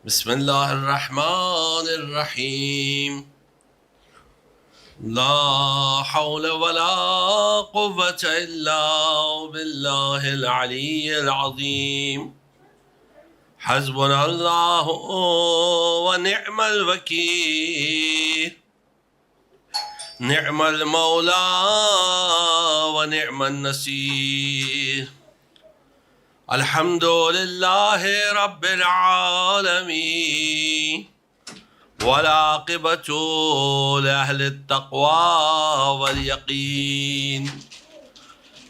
بسم اللہ الرحمن الرحیم لا حول ولا قوة الا باللہ العلی العظیم حسبنا اللہ ونعم الوکیل نعم المولا ونعم النصیر الحمد للہ رب العالمین والعاقبۃ لأہل التقوى والیقین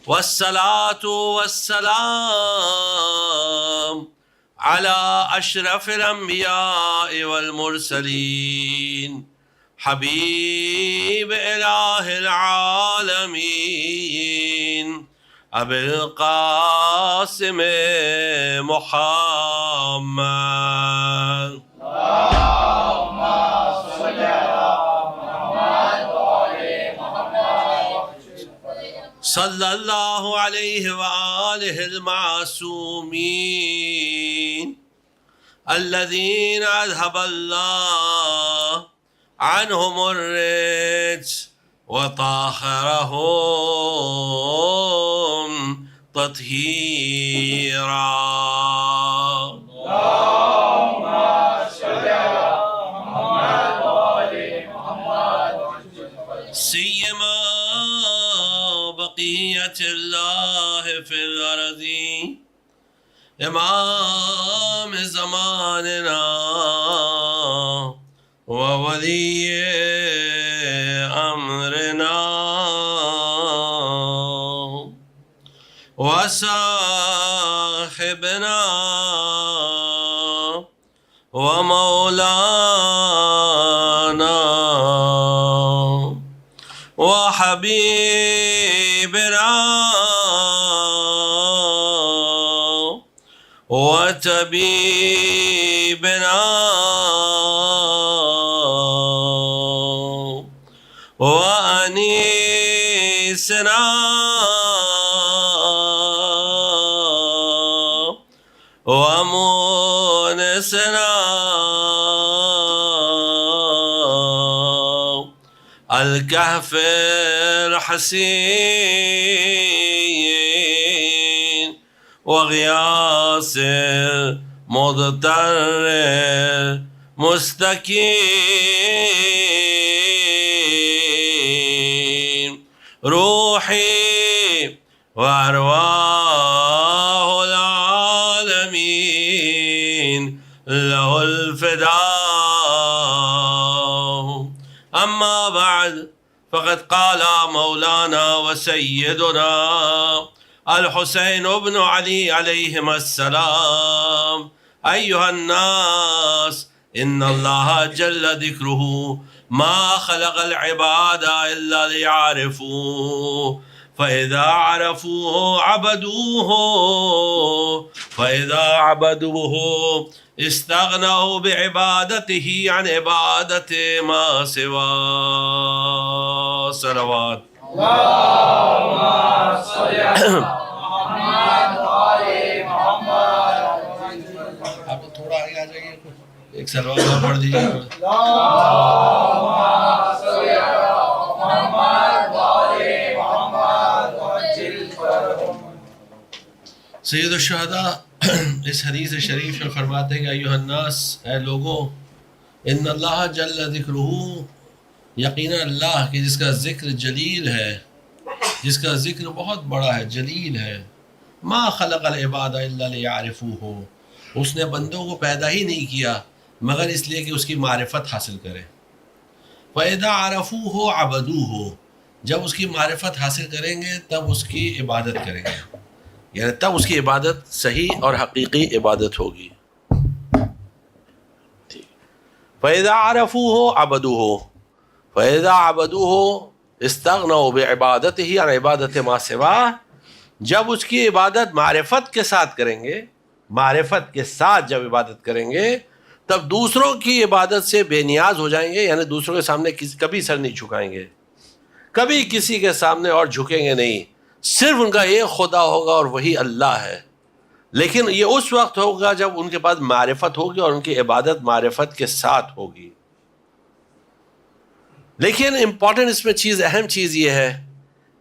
والصلاة والسلام علی اشرف الانبیاء والمرسلین حبیب الہ العالمین ابی القاسم محمد صلی اللہ علیہ وآلہ المعصومین الذین اذهب اللہ عنہم الرجس وطهرهم تطہیرا اللهم صل على محمد وآل محمد سیما بقیت اللہ فی الارض امام زماننا وولی امرنا وصاحبنا ومولانا وحبيبنا وطبيبنا وأنيسنا ومونسنا الكهف الحسين وغياث المضطر المستكين روحي وأرواح العالمين له الفداء أما بعد فقد قال مولانا وسيدنا الحسين بن علي عليهما السلام أيها الناس إن الله جل ذكره ما خلق العباد إلا ليعرفوه فإذا عرفوه عبدوه استغنوا بعبادته عن عبادة ما سواه صلوات اللهم صل على محمد وآل محمد آپ لوگ تھوڑا آگے آ جائیے ایک سلوات اور پڑھ دیجیے اللهم صل على محمد وآل محمد وعجل فرجهم سید الشہداء اس حدیث شریف میں فرماتے ہیں کہ ایھا الناس اے لوگوں ان اللہ جل ذکرہ یقینا اللہ کہ جس کا ذکر جلیل ہے جس کا ذکر بہت بڑا ہے جلیل ہے ما خلق العباد الا لیعرفوہ اس نے بندوں کو پیدا ہی نہیں کیا مگر اس لیے کہ اس کی معرفت حاصل کریں فَإِذَا عَرَفُوهُ عَبَدُوهُ جب اس کی معرفت حاصل کریں گے تب اس کی عبادت کریں گے یعنی تب اس کی عبادت صحیح اور حقیقی عبادت ہوگی فَإِذَا عَرَفُوهُ عَبَدُوهُ فَإِذَا عَبَدُوهُ اسْتَغْنَوْا بِعِبَادَتِهِ عَنْ عِبَادَةِ مَا سِوَاهُ جب اس کی عبادت معرفت کے ساتھ کریں گے معرفت کے ساتھ جب عبادت کریں گے تب دوسروں کی عبادت سے بے نیاز ہو جائیں گے یعنی دوسروں کے سامنے کبھی سر نہیں جھکائیں گے کبھی کسی کے سامنے اور جھکیں گے نہیں صرف ان کا ایک خدا ہوگا اور وہی اللہ ہے لیکن یہ اس وقت ہوگا جب ان کے پاس معرفت ہوگی اور ان کی عبادت معرفت کے ساتھ ہوگی. لیکن امپورٹنٹ اس میں چیز، اہم چیز یہ ہے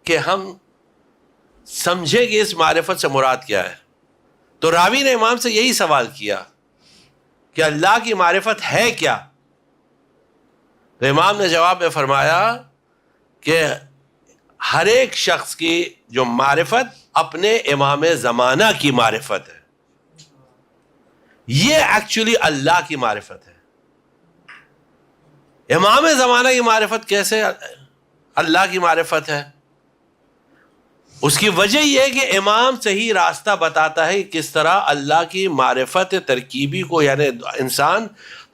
کہ ہم سمجھے کہ اس معرفت سے مراد کیا ہے. تو راوی نے امام سے یہی سوال کیا کہ اللہ کی معرفت ہے کیا؟ تو امام نے جواب میں فرمایا کہ ہر ایک شخص کی جو معرفت اپنے امام زمانہ کی معرفت ہے، یہ ایکچولی اللہ کی معرفت ہے. امام زمانہ کی معرفت کیسے اللہ کی معرفت ہے؟ اس کی وجہ یہ ہے کہ امام صحیح راستہ بتاتا ہے کس طرح اللہ کی معرفت ترکیبی کو، یعنی انسان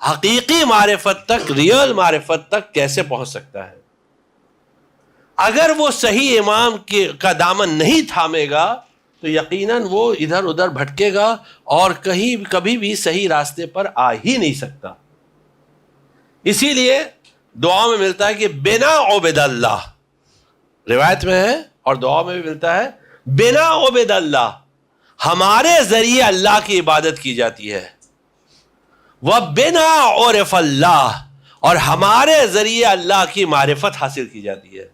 حقیقی معرفت تک، ریئل معرفت تک کیسے پہنچ سکتا ہے. اگر وہ صحیح امام کا دامن نہیں تھامے گا تو یقیناً وہ ادھر ادھر بھٹکے گا اور کبھی بھی صحیح راستے پر آ ہی نہیں سکتا. اسی لیے دعا میں ملتا ہے کہ بنا عبد اللہ، روایت میں ہے اور دعا میں بھی ملتا ہے بنا عبد اللہ، ہمارے ذریعے اللہ کی عبادت کی جاتی ہے. وَبِنَا عُرِفَ اللَّهُ، اور ہمارے ذریعے اللہ کی معرفت حاصل کی جاتی ہے.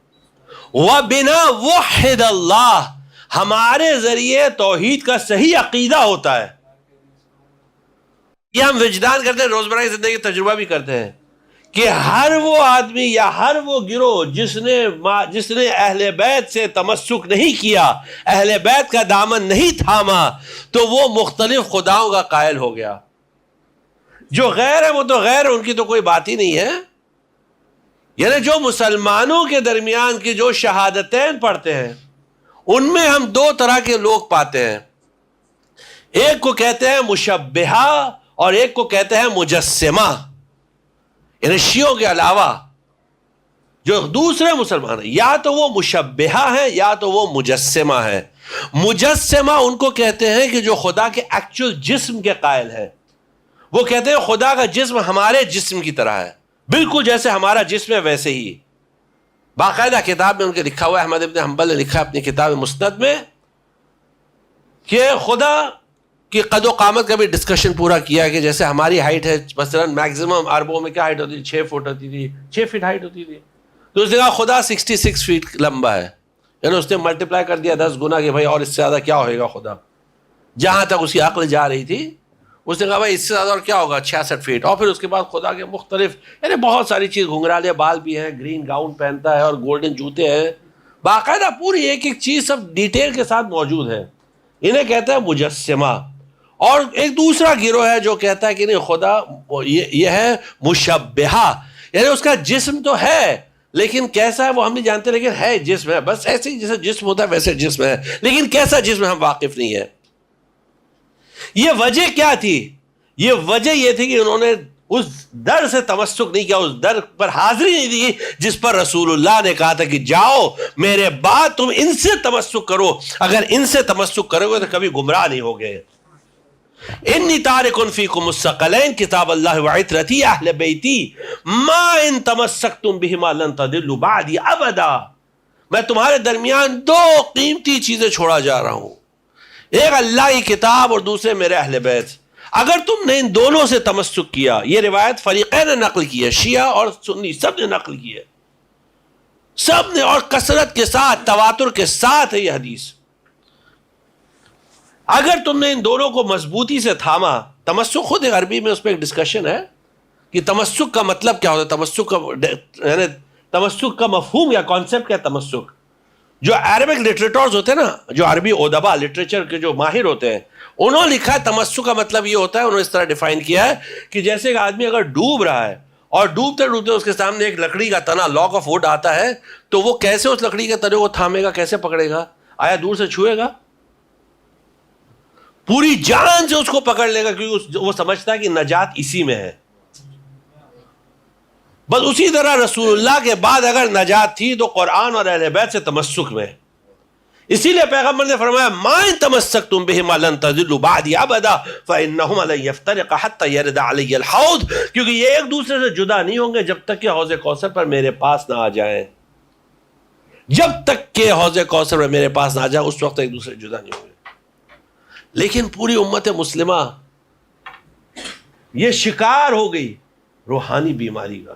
وَبِنَا وَحِدَ اللَّهُ، ہمارے ذریعے توحید کا صحیح عقیدہ ہوتا ہے. یہ ہم وجدان کرتے ہیں، روزمرہ کی زندگی تجربہ بھی کرتے ہیں کہ ہر وہ آدمی یا ہر وہ گروہ جس نے اہل بیت سے تمسک نہیں کیا، اہل بیت کا دامن نہیں تھاما، تو وہ مختلف خداؤں کا قائل ہو گیا. جو غیر ہے وہ تو غیر ہے، ان کی تو کوئی بات ہی نہیں ہے. یعنی جو مسلمانوں کے درمیان کی جو شہادتین پڑھتے ہیں ان میں ہم دو طرح کے لوگ پاتے ہیں. ایک کو کہتے ہیں مشبہہ اور ایک کو کہتے ہیں مجسمہ. یعنی شیعوں کے علاوہ جو دوسرے مسلمان ہیں یا تو وہ مشبہہ ہیں یا تو وہ مجسمہ ہیں. مجسمہ ان کو کہتے ہیں کہ جو خدا کے ایکچول جسم کے قائل ہیں. وہ کہتے ہیں خدا کا جسم ہمارے جسم کی طرح ہے، بالکل جیسے ہمارا جسم ہے ویسے ہی. باقاعدہ کتاب میں ان کے لکھا ہوا ہے، احمد ابن حنبل نے لکھا اپنی کتاب مسند میں کہ خدا کی قد و قامت کا بھی ڈسکشن پورا کیا کہ جیسے ہماری ہائٹ ہے، مثلا میکسیمم عربوں میں کیا ہائٹ ہوتی تھی؟ 6 فٹ ہوتی تھی، 6 فٹ ہائٹ ہوتی تھی. تو اس نے کہا خدا 66 فٹ لمبا ہے. یعنی اس نے ملٹیپلائی کر دیا 10 گنا کہ بھائی اور اس سے زیادہ کیا ہوئے گا خدا. جہاں تک اس کی عقل جا رہی تھی اس نے کہا بھائی اس سے زیادہ اور کیا ہوگا، 66 فٹ. اور پھر اس کے بعد خدا کے مختلف یعنی بہت ساری چیز، گھنگرالے بال بھی ہیں، گرین گاؤن پہنتا ہے اور گولڈن جوتے ہیں. باقاعدہ پوری ایک ایک چیز سب ڈیٹیل کے ساتھ موجود ہے. انہیں کہتا ہے مجسمہ. اور ایک دوسرا گروہ ہے جو کہتا ہے کہ نہیں خدا یہ ہے مشبہہ، یعنی اس کا جسم تو ہے لیکن کیسا ہے وہ ہم نہیں جانتے، لیکن ہے جسم ہے، بس ایسے ہی جیسے جسم ہوتا ہے ویسے جسم ہے، لیکن کیسا جسم ہم واقف نہیں ہے. یہ وجہ کیا تھی؟ یہ وجہ یہ تھی کہ انہوں نے اس در سے تمسک نہیں کیا، اس در پر حاضری نہیں دی جس پر رسول اللہ نے کہا تھا کہ جاؤ میرے بعد تم ان سے تمسک کرو. اگر ان سے تمسک کرو گے تو کبھی گمراہ نہیں ہوگے. انی تارک فیکم الثقلین کتاب اللہ وعطرتی اہل بیتی ما ان تمسکتم بہما لن تضلوا بعدی ابدا. میں تمہارے درمیان 2 قیمتی چیزیں چھوڑا جا رہا ہوں، ایک اللہ کی کتاب اور دوسرے میرے اہل بیت. اگر تم نے ان دونوں سے تمسک کیا، یہ روایت فریقین نے نقل کی ہے، شیعہ اور سنی سب نے نقل کی ہے، سب نے، اور کثرت کے ساتھ، تواتر کے ساتھ ہے یہ حدیث. اگر تم نے ان دونوں کو مضبوطی سے تھاما، تمسک خود عربی میں اس پہ ایک ڈسکشن ہے کہ تمسک کا مطلب کیا ہوتا ہے، تمسک کا یعنی تمسک کا مفہوم یا کانسیپٹ کیا ہے. تمسک جو عربک لٹریٹرز ہوتے ہیں نا، جو عربی ادبا لٹریچر کے جو ماہر ہوتے ہیں، انہوں نے لکھا ہے تمسک کا مطلب یہ ہوتا ہے، انہوں نے اس طرح ڈیفائن کیا ہے کہ جیسے ایک آدمی اگر ڈوب رہا ہے اور ڈوبتے ڈوبتے اس کے سامنے ایک لکڑی کا تنا، لاک آف ووڈ آتا ہے، تو وہ کیسے اس لکڑی کے تنے کو تھامے گا، کیسے پکڑے گا؟ آیا دور سے چھوئے گا؟ پوری جان سے اس کو پکڑ لے گا، کیونکہ وہ سمجھتا ہے کہ نجات اسی میں ہے. بس اسی طرح رسول اللہ کے بعد اگر نجات تھی تو قرآن اور اہل بیت سے تمسک میں. اسی لیے پیغمبر نے فرمایا ما ان تمسکتم بہما لن تضلوا بعدی ابدا فانہما لن یفترقا حتی یرد علی الحوض، کیونکہ یہ ایک دوسرے سے جدا نہیں ہوں گے جب تک کہ حوض کوثر پر میرے پاس نہ آ جائیں. جب تک کہ حوض کوثر پر میرے پاس نہ آ جائیں اس وقت ایک دوسرے سے جدا نہیں ہوں گے. لیکن پوری امت مسلمہ یہ شکار ہو گئی روحانی بیماری کا.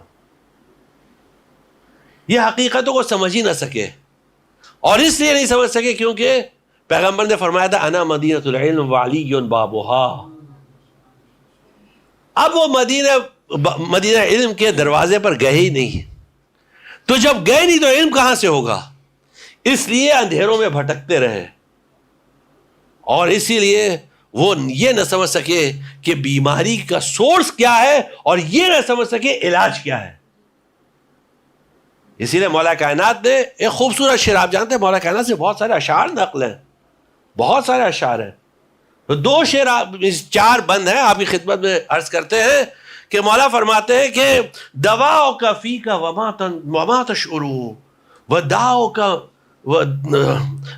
یہ حقیقتوں کو سمجھ ہی نہ سکے, اور اس لیے نہیں سمجھ سکے کیونکہ پیغمبر نے فرمایا تھا انا مدینۃ العلم وعلی بابھا. اب وہ مدینہ علم کے دروازے پر گئے ہی نہیں, تو جب گئے نہیں تو علم کہاں سے ہوگا؟ اس لیے اندھیروں میں بھٹکتے رہے, اور اسی لیے وہ یہ نہ سمجھ سکے کہ بیماری کا سورس کیا ہے, اور یہ نہ سمجھ سکے علاج کیا ہے. اسی لیے مولا کائنات نے ایک خوبصورت شعر, آپ جانتے ہیں مولا کائنات سے بہت سارے اشعار نقل ہیں, بہت سارے اشعار ہیں, تو 2 شعر 4 بند ہیں آپ کی خدمت میں عرض کرتے ہیں کہ مولا فرماتے ہیں کہ دواؤ کا فی کا وما تشعرو وداؤ کا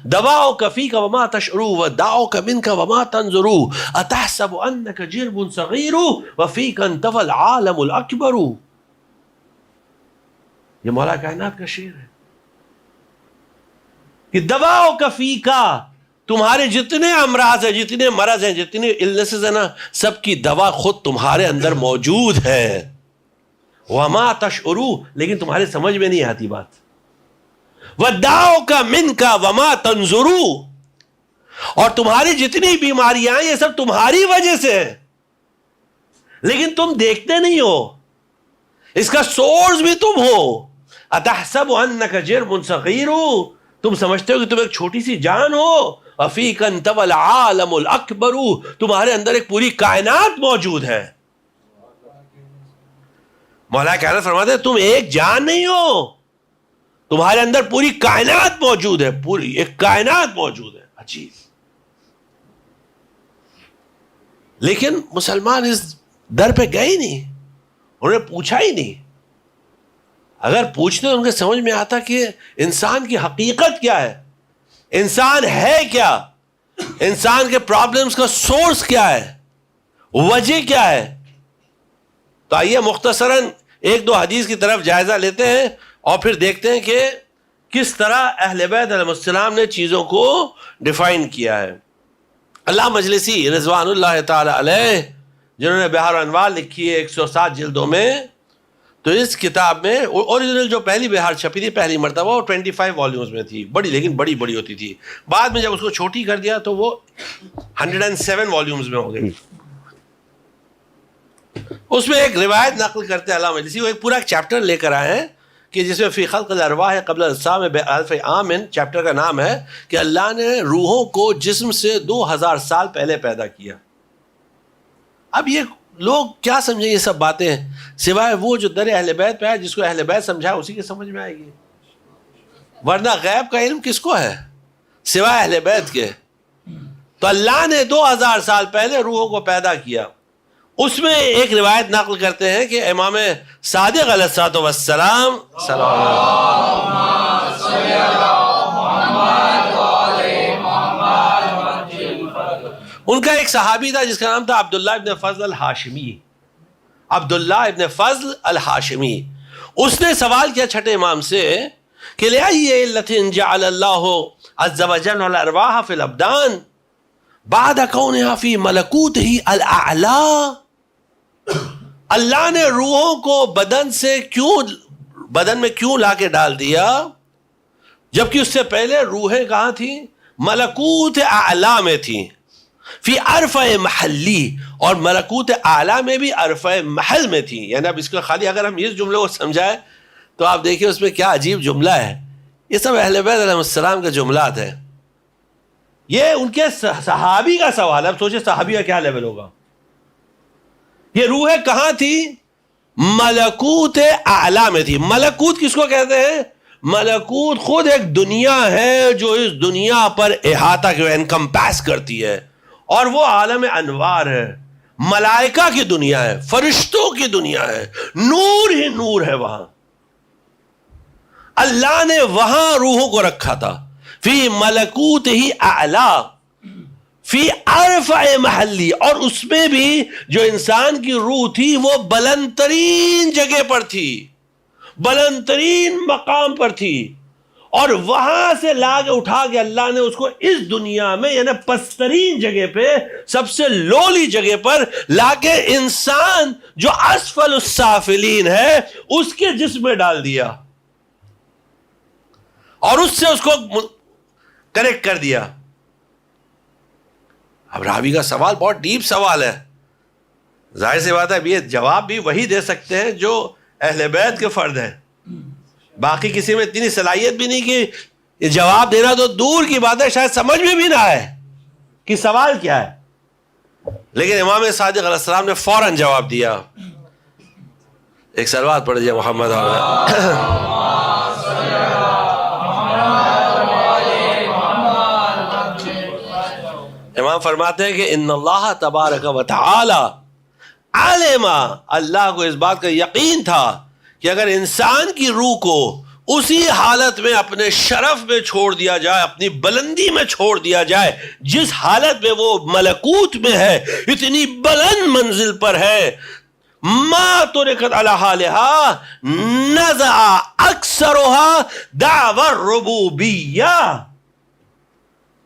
دواؤ کا فی کا وما تشعرو وداؤ کا من کا وما تنظرو اتحسب انک جرم صغیر وفیک انتفى العالم الاکبر. یہ مولا کائنات کا شعر ہے کہ دواؤ کا فی کا, تمہارے جتنے امراض ہیں, جتنے مرض ہیں, جتنے illnesses ہیں نا, سب کی دوا خود تمہارے اندر موجود ہے. وما تشعرو, لیکن تمہارے سمجھ میں نہیں آتی بات. وداؤ کا من کا وما تنظرو, اور تمہاری جتنی بیماریاں ہیں یہ سب تمہاری وجہ سے ہیں, لیکن تم دیکھتے نہیں ہو, اس کا سورس بھی تم ہو. اتحسب انک جرم صغیر, تم سمجھتے ہو کہ تم ایک چھوٹی سی جان ہو. وفیک انتفى العالم الاکبر, تمہارے اندر ایک پوری کائنات موجود ہے. مولا کائنات فرماتے ہیں تم ایک جان نہیں ہو, تمہارے اندر پوری کائنات موجود ہے, پوری ایک کائنات موجود ہے. عجیب. لیکن مسلمان اس در پہ گئے ہی نہیں, انہوں نے پوچھا ہی نہیں. اگر پوچھتے تو ان کے سمجھ میں آتا کہ انسان کی حقیقت کیا ہے, انسان ہے کیا, انسان کے پرابلمز کا سورس کیا ہے, وجہ کیا ہے. تو آئیے مختصراً 1-2 حدیث کی طرف جائزہ لیتے ہیں, اور پھر دیکھتے ہیں کہ کس طرح اہل بیت علیہ السلام نے چیزوں کو ڈیفائن کیا ہے. علامہ مجلسی رضوان اللہ تعالی علیہ, جنہوں نے بحار الانوار لکھی ہے 107 جلدوں میں, تو اس کتاب میں اوریجنل جو پہلی بہار چھپی تھی پہلی مرتبہ وہ 25 والیومز میں تھی, بڑی, لیکن بڑی بڑی ہوتی تھی. بعد میں جب اس کو چھوٹی کر دیا تو وہ 107 والیومز میں ہو گئی. اس میں ایک روایت نقل کرتے ہیں علامہ مجلسی, وہ ایک پورا چیپٹر لے کر آئے ہیں کہ جس میں فی خلق الارواح قبل الاجسام بألف عام, چیپٹر کا نام ہے کہ اللہ نے روحوں کو جسم سے 2000 سال پہلے پیدا کیا. اب یہ لوگ کیا سمجھیں یہ سب باتیں, سوائے وہ جو در اہل بیت پہ ہے, جس کو اہل بیت سمجھائے اسی کے سمجھ میں آئے گی, ورنہ غیب کا علم کس کو ہے سوائے اہل بیت کے. تو اللہ نے 2000 سال پہلے روحوں کو پیدا کیا. اس میں ایک روایت نقل کرتے ہیں کہ امام صادق علیہ السلام ان کا ایک صحابی تھا جس کا نام تھا عبداللہ ابن فضل الہاشمی. عبداللہ ابن فضل الہاشمی, اس نے سوال کیا چھٹے امام سے کہ لأي علة جعل الله عز وجل الارواح في الابدان بعد كونها في ملكوته الاعلى. اللہ نے روحوں کو بدن میں کیوں لا کے ڈال دیا, جبکہ اس سے پہلے روحیں کہاں تھیں؟ ملکوت اعلی میں تھیں, فی عرفہ محلی, اور ملکوت اعلی میں بھی عرفہ محل میں تھیں. یعنی اب اس کو خالی اگر ہم اس جملے کو سمجھائیں تو آپ دیکھیں اس میں کیا عجیب جملہ ہے. یہ سب اہل بیت علیہ السلام کے جملات ہیں, یہ ان کے صحابی کا سوال ہے. اب سوچیں صحابی کا کیا لیول ہوگا. یہ روحیں کہاں تھی؟ ملکوت اعلی میں تھی. ملکوت کس کو کہتے ہیں؟ ملکوت خود ایک دنیا ہے جو اس دنیا پر احاطہ انکمپیس کرتی ہے, اور وہ عالم انوار ہے, ملائکہ کی دنیا ہے, فرشتوں کی دنیا ہے, نور ہی نور ہے. وہاں اللہ نے وہاں روحوں کو رکھا تھا, فی ملکوت ہی اعلی فی عرفہ محلی, اور اس میں بھی جو انسان کی روح تھی وہ بلند ترین جگہ پر تھی, بلند ترین مقام پر تھی, اور وہاں سے لا کے اٹھا کے اللہ نے اس کو اس دنیا میں یعنی پسترین جگہ پہ سب سے لولی جگہ پر لا کے انسان جو اسفل السافلین ہے اس کے جسم میں ڈال دیا اور اس سے اس کو کریکٹ کر دیا. اب راوی کا سوال بہت ڈیپ سوال ہے, ظاہر سی بات ہے اب یہ جواب بھی وہی دے سکتے ہیں جو اہل بیت کے فرد ہیں, باقی کسی میں اتنی صلاحیت بھی نہیں کہ یہ جواب دینا تو دور کی بات ہے, شاید سمجھ میں بھی نہ آئے کہ سوال کیا ہے. لیکن امام صادق علیہ السلام نے فوراً جواب دیا. ایک صلوات پڑھ دیجیے محمد امام فرماتے ہیں کہ ان اللہ تبارک و تعالی علم, اللہ کو اس بات کا یقین تھا کہ اگر انسان کی روح کو اسی حالت میں اپنے شرف میں چھوڑ دیا جائے, اپنی بلندی میں چھوڑ دیا جائے جس حالت میں وہ ملکوت میں ہے, اتنی بلند منزل پر ہے, ما ترکت علی حالہا نزع اکثرها دعوی الربوبیہ.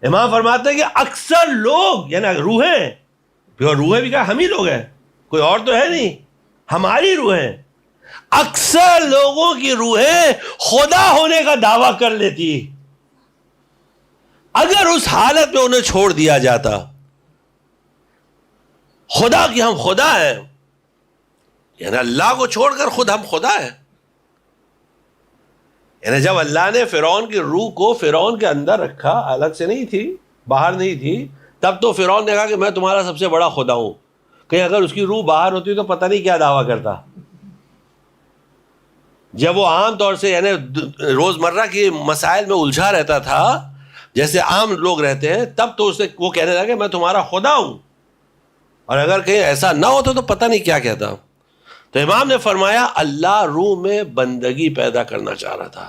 امام فرماتے ہیں کہ اکثر لوگ یعنی روحیں, روحیں بھی کہا ہم ہی لوگ ہیں, کوئی اور تو ہے نہیں, ہماری روحیں, اکثر لوگوں کی روحیں خدا ہونے کا دعویٰ کر لیتی اگر اس حالت میں انہیں چھوڑ دیا جاتا. خدا کی ہم خدا ہیں یعنی اللہ کو چھوڑ کر خود ہم خدا ہیں. یعنی جب اللہ نے فرعون کی روح کو فرعون کے اندر رکھا, الگ سے نہیں تھی, باہر نہیں تھی, تب تو فرعون نے کہا کہ میں تمہارا سب سے بڑا خدا ہوں. کہیں اگر اس کی روح باہر ہوتی تو پتہ نہیں کیا دعویٰ کرتا. جب وہ عام طور سے یعنی روزمرہ کے مسائل میں الجھا رہتا تھا جیسے عام لوگ رہتے ہیں, تب تو اسے وہ کہنے لگا کہ میں تمہارا خدا ہوں, اور اگر کہیں ایسا نہ ہوتا تو پتہ نہیں کیا کہتا. تو امام نے فرمایا اللہ روح میں بندگی پیدا کرنا چاہ رہا تھا,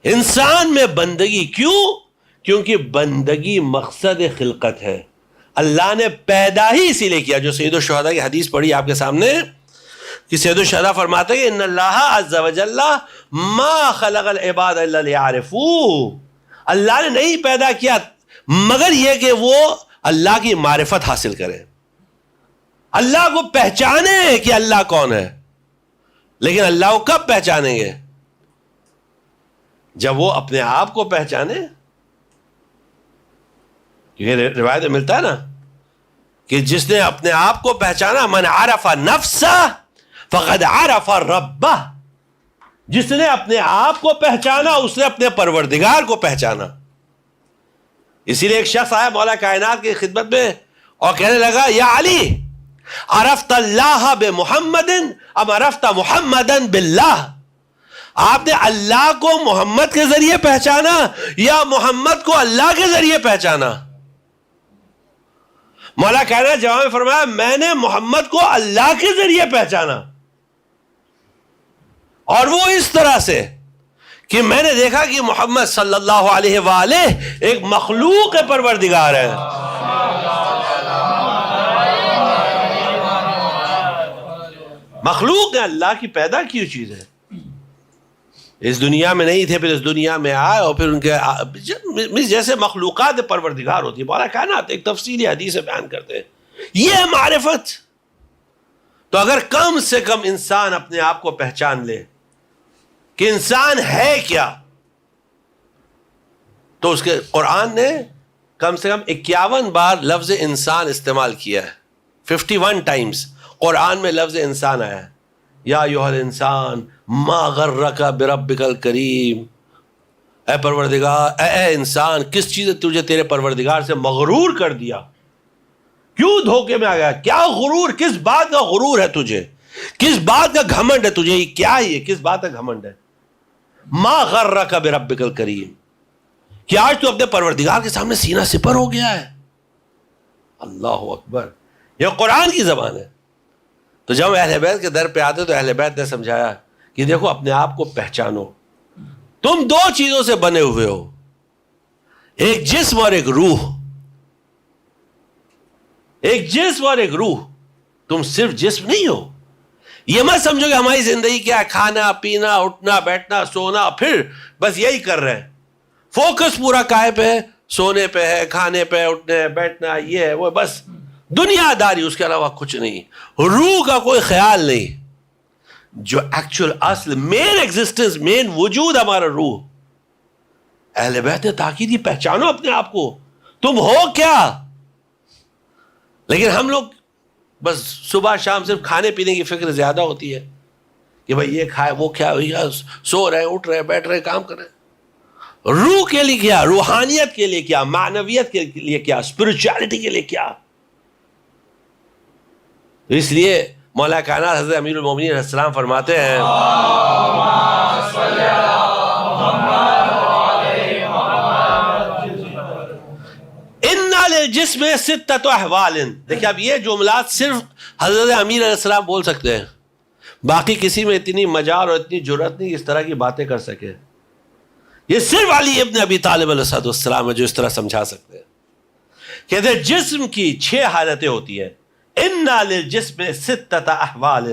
انسان میں بندگی. کیوں؟ کیونکہ بندگی مقصد خلقت ہے, اللہ نے پیدا ہی اسی لیے کیا. جو سید الشہداء کی حدیث پڑھی آپ کے سامنے کہ سید الشہداء فرماتے ہیں ان اللہ عز وجل ما خلق العباد الا لیعرفوہ, اللہ نے نہیں پیدا کیا مگر یہ کہ وہ اللہ کی معرفت حاصل کریں, اللہ کو پہچانے کہ اللہ کون ہے. لیکن اللہ کو کب پہچانیں گے؟ جب وہ اپنے آپ کو پہچانے. کیونکہ روایت میں ملتا ہے نا کہ جس نے اپنے آپ کو پہچانا, من عرف نفسہ فقد عرف ربہ, جس نے اپنے آپ کو پہچانا اس نے اپنے پروردگار کو پہچانا. اسی لیے ایک شخص آیا مولا کائنات کی خدمت میں اور کہنے لگا یا علی عرفت اللہ بمحمد ام عرفت محمدن باللہ, آپ نے اللہ کو محمد کے ذریعے پہچانا یا محمد کو اللہ کے ذریعے پہچانا؟ مولا کائنات جواب میں فرمایا میں نے محمد کو اللہ کے ذریعے پہچانا, اور وہ اس طرح سے کہ میں نے دیکھا کہ محمد صلی اللہ علیہ وآلہ ایک مخلوق پروردگار ہے. مخلوق ہے, اللہ کی پیدا کی ہوئی چیز ہے, اس دنیا میں نہیں تھے, پھر اس دنیا میں آئے, اور پھر ان کے جیسے مخلوقات پروردگار ہوتی ہے. مولا کائنات ایک تفصیلی حدیث بیان کرتے ہیں یہ معرفت. تو اگر کم سے کم انسان اپنے آپ کو پہچان لے کہ انسان ہے کیا, تو اس کے قرآن نے کم سے کم 51 بار لفظ انسان استعمال کیا ہے. 51 ٹائمز قرآن میں لفظ انسان آیا ہے. یا ایھا الانسان ما غرک بربک الکریم, اے پروردگار, اے انسان کس چیز نے تجھے تیرے پروردگار سے مغرور کر دیا, کیوں دھوکے میں آ گیا, کیا غرور, کس بات کا غرور ہے تجھے, کس بات کا گھمنڈ ہے تجھے, یہ کیا ہے, یہ کس بات کا گھمنڈ ہے؟ ما غرک بربک الکریم, کہ آج تو اپنے پروردگار کے سامنے سینہ سپر ہو گیا ہے. اللہ اکبر, یہ قرآن کی زبان ہے. تو جب اہل بیت کے در پہ آتے تو اہل بیت نے سمجھایا کہ دیکھو اپنے آپ کو پہچانو, تم دو چیزوں سے بنے ہوئے ہو, ایک جسم اور ایک روح. ایک جسم اور ایک روح. تم صرف جسم نہیں ہو, یہ مت سمجھو کہ ہماری زندگی کیا ہے کھانا پینا اٹھنا بیٹھنا سونا پھر بس یہی کر رہے ہیں. فوکس پورا کائے پہ ہے؟ سونے پہ ہے, کھانے پہ, اٹھنے بیٹھنا, یہ ہے وہ, بس دنیا داری, اس کے علاوہ کچھ نہیں. روح کا کوئی خیال نہیں. جو ایکچوئل اصل مین ایگزسٹنس مین وجود ہمارا روح. اہل بیت تاکید یہ پہچانو اپنے آپ کو تم ہو کیا. لیکن ہم لوگ بس صبح شام صرف کھانے پینے کی فکر زیادہ ہوتی ہے کہ بھائی یہ کھائے وہ کیا, سو رہے اٹھ رہے بیٹھ رہے کام کر رہے. روح کے لیے کیا, روحانیت کے لیے کیا, معنویت کے لیے کیا, اسپرچولیٹی کے لیے کیا. اس لیے مولا کائنات حضرت امیر المومنین علیہ السلام فرماتے ہیں اِنَّ لِلْجِسْمِ سِتَّةُ احوال. دیکھیں اب یہ جملات صرف حضرت امیر علیہ السلام بول سکتے ہیں, باقی کسی میں اتنی مجال اور اتنی جرأت نہیں اس طرح کی باتیں کر سکے. یہ صرف علی ابن ابی طالب علیہ السلام ہے جو اس طرح سمجھا سکتے ہیں. کہتے ہیں جسم کی 6 حالتیں ہوتی ہیں. اِنَّ لِلْجِسْمِ سِتَّةَ احوال.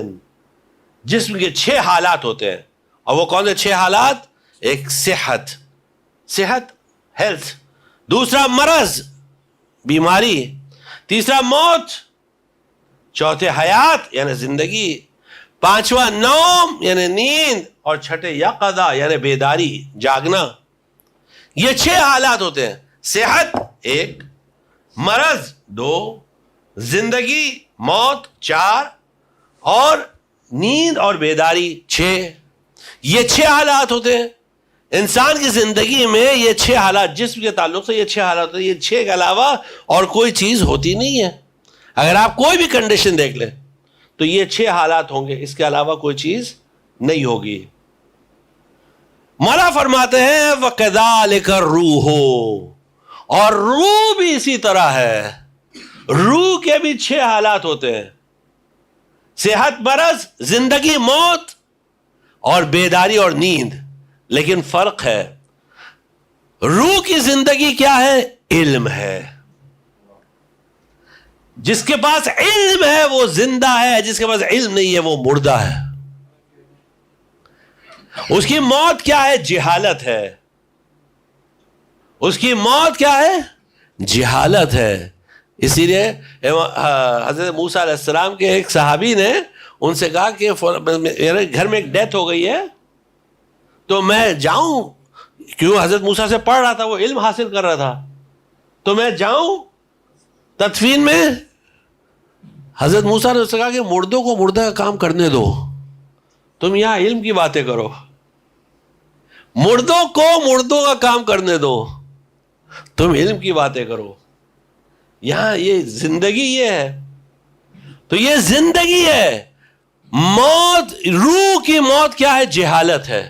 جسم کے 6 حالات ہوتے ہیں. اور وہ کون سے 6 حالات؟ ایک صحت ہیلتھ, دوسرا مرض بیماری, تیسرا موت, چوتھے حیات یعنی زندگی, پانچواں نوم یعنی نیند, اور چھٹے یقظہ یعنی بیداری جاگنا. یہ 6 حالات ہوتے ہیں. صحت 1, مرض 2, زندگی موت 4, اور نیند اور بیداری 6. یہ 6 حالات ہوتے ہیں انسان کی زندگی میں. یہ 6 حالات جسم کے تعلق سے یہ 6 حالات ہوتے ہیں. یہ 6 کے علاوہ اور کوئی چیز ہوتی نہیں ہے. اگر آپ کوئی بھی کنڈیشن دیکھ لیں تو یہ 6 حالات ہوں گے, اس کے علاوہ کوئی چیز نہیں ہوگی. مولا فرماتے ہیں وَكَذَلِكَ الرُّوحُ, اور روح بھی اسی طرح ہے. روح کے بھی 6 حالات ہوتے ہیں. صحت مرض زندگی موت اور بیداری اور نیند. لیکن فرق ہے, روح کی زندگی کیا ہے؟ علم ہے. جس کے پاس علم ہے وہ زندہ ہے, جس کے پاس علم نہیں ہے وہ مردہ ہے. اس کی موت کیا ہے؟ جہالت ہے. اس کی موت کیا ہے؟ جہالت ہے. اسی لیے حضرت موسیٰ علیہ السلام کے ایک صحابی نے ان سے کہا کہ میرے گھر میں ایک ڈیتھ ہو گئی ہے تو میں جاؤں, کیوں حضرت موسیٰ سے پڑھ رہا تھا, وہ علم حاصل کر رہا تھا, تو میں جاؤں تدفین میں. حضرت موسیٰ نے اس سے کہا کہ مردوں کو مردہ کا کام کرنے دو, تم یہاں علم کی باتیں کرو. مردوں کو مردوں کا کام کرنے دو, تم علم کی باتیں کرو. یہاں یہ زندگی یہ ہے, تو یہ زندگی ہے. موت, روح کی موت کیا ہے؟ جہالت ہے.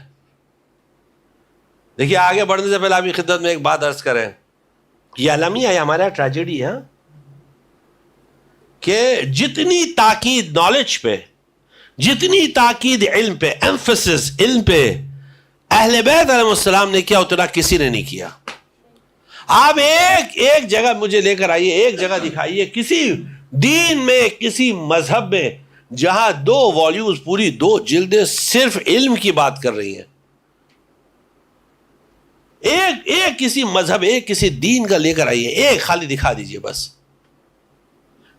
دیکھیے آگے بڑھنے سے پہلے آپ کی خدمت میں ایک بات عرض کریں, یہ عالمی ہے, ہمارا ٹریجڈی ہے کہ جتنی تاکید نالج پہ, جتنی تاکید علم پہ, ایمفسس علم پہ اہل بیت علیہ السلام نے کیا اتنا کسی نے نہیں کیا. آپ ایک جگہ مجھے لے کر آئیے, ایک جگہ دکھائیے کسی دین میں, کسی مذہب میں جہاں 2 والیومز پوری 2 جلدیں صرف علم کی بات کر رہی ہیں. ایک کسی مذہب, ایک کسی دین کا لے کر آئیے, ایک خالی دکھا دیجئے بس.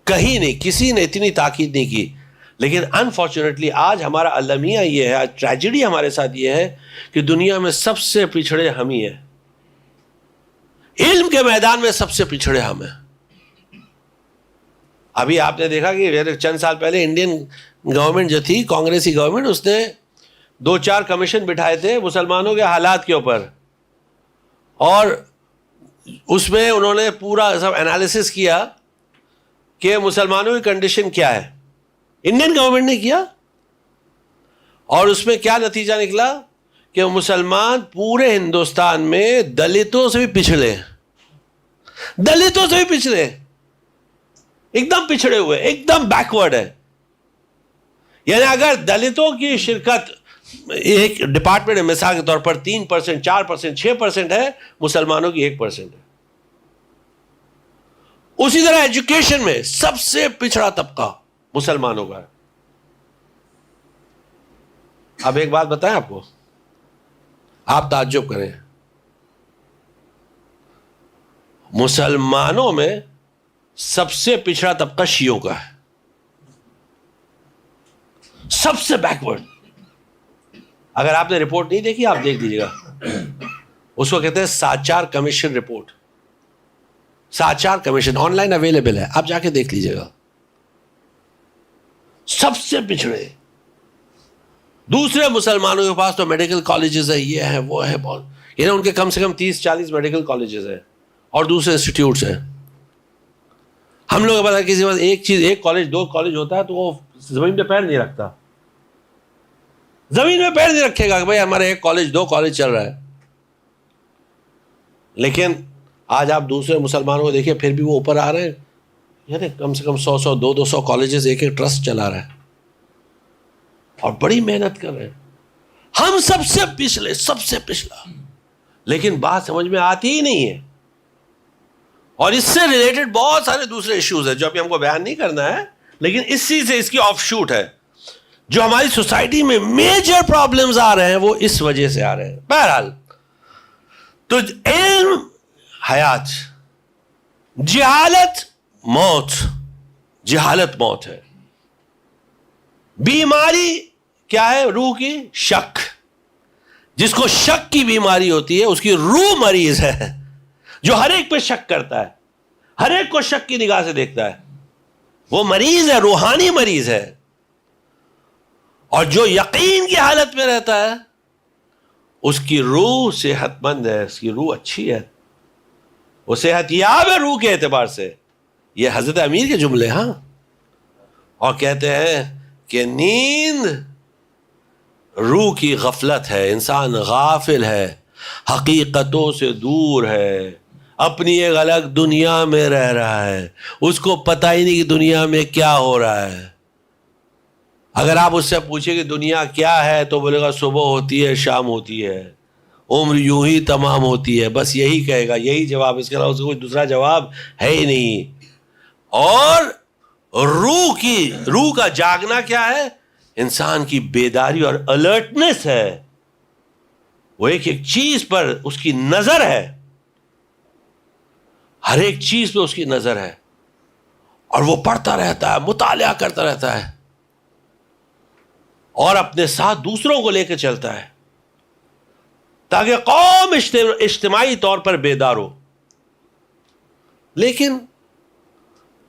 کہیں نہیں, کسی نے اتنی تاکید نہیں کی. لیکن انفارچونیٹلی آج ہمارا المیہ یہ ہے, آج ٹریجڈی ہمارے ساتھ یہ ہے کہ دنیا میں سب سے پچھڑے ہم ہی ہیں. علم کے میدان میں سب سے پچھڑے ہم ہیں. ابھی آپ نے دیکھا کہ چند سال پہلے انڈین گورنمنٹ جو تھی, کانگریسی گورنمنٹ, اس نے 2-4 کمیشن بٹھائے تھے مسلمانوں کے حالات کے اوپر, اور اس میں انہوں نے پورا سب انالیسس کیا کہ مسلمانوں کی کنڈیشن کیا ہے. انڈین گورنمنٹ نے کیا, اور اس میں کیا نتیجہ نکلا کہ مسلمان پورے ہندوستان میں دلتوں سے بھی پچھڑے, دلتوں سے بھی پچھڑے, ایک دم پچھڑے ہوئے, ایک دم بیکورڈ ہے. یعنی اگر دلتوں کی شرکت ایک ڈپارٹمنٹ ہے, مثال کے طور پر 3%, 4%, 6% ہے, مسلمانوں کی 1% ہے. اسی طرح ایجوکیشن میں سب سے پچھڑا طبقہ مسلمانوں کا ہے. اب ایک بات بتائیں آپ کو, آپ تعجب کریں, مسلمانوں میں سب سے پچھڑا طبقہ شیعوں کا ہے, سب سے بیکورڈ. اگر آپ نے رپورٹ نہیں دیکھی آپ دیکھ لیجیے گا, اس کو کہتے ہیں Sachar commission report. Sachar commission online available ہے, آپ جا کے دیکھ لیجیے گا. سب سے پچھڑے. دوسرے مسلمانوں کے پاس تو میڈیکل کالجز ہے, یہ ہے وہ ہے, بہت, یعنی ان کے کم سے کم 30-40 میڈیکل کالجز ہیں اور دوسرے انسٹیٹیوٹس ہیں. ہم لوگ پتا کسی بات ایک چیز, ایک کالج 2 کالج ہوتا ہے تو وہ زمین پہ پیر نہیں رکھتا, زمین میں پیر نہیں رکھے گا کہ بھائی ہمارے 1 کالج 2 کالج چل رہا ہے. لیکن آج آپ دوسرے مسلمانوں کو دیکھیے پھر بھی وہ اوپر آ رہے ہیں, یعنی کم سے کم 100 200 کالجز ایک ٹرسٹ چلا رہا ہے اور بڑی محنت کر رہے ہیں. ہم سب سے پچھلے, سب سے پچھلا, لیکن بات سمجھ میں آتی ہی نہیں ہے. اور اس سے ریلیٹڈ بہت سارے دوسرے ایشوز ہیں جو ابھی ہم کو بیان نہیں کرنا ہے, لیکن اسی سے اس کی آف شوٹ ہے. جو ہماری سوسائٹی میں میجر پرابلمز آ رہے ہیں وہ اس وجہ سے آ رہے ہیں. بہرحال تو علم حیات, جہالت موت. جہالت موت ہے. بیماری کیا ہے؟ روح کی شک. جس کو شک کی بیماری ہوتی ہے اس کی روح مریض ہے, جو ہر ایک پہ شک کرتا ہے, ہر ایک کو شک کی نگاہ سے دیکھتا ہے, وہ مریض ہے, روحانی مریض ہے. اور جو یقین کی حالت میں رہتا ہے اس کی روح صحت مند ہے, اس کی روح اچھی ہے, وہ صحت یاب ہے روح کے اعتبار سے. یہ حضرت امیر کے جملے. ہاں, اور کہتے ہیں کہ نیند روح کی غفلت ہے, انسان غافل ہے, حقیقتوں سے دور ہے, اپنی ایک الگ دنیا میں رہ رہا ہے, اس کو پتہ ہی نہیں کہ دنیا میں کیا ہو رہا ہے. اگر آپ اس سے پوچھیں کہ دنیا کیا ہے تو بولے گا صبح ہوتی ہے شام ہوتی ہے, عمر یوں ہی تمام ہوتی ہے, بس یہی کہے گا, یہی جواب, اس کے علاوہ کوئی دوسرا جواب ہے ہی نہیں. اور روح کا جاگنا کیا ہے؟ انسان کی بیداری اور الرٹنس ہے. وہ ایک ایک چیز پر اس کی نظر ہے, ہر ایک چیز پہ اس کی نظر ہے, اور وہ پڑھتا رہتا ہے, مطالعہ کرتا رہتا ہے, اور اپنے ساتھ دوسروں کو لے کے چلتا ہے تاکہ قوم اجتماعی طور پر بیدار ہو. لیکن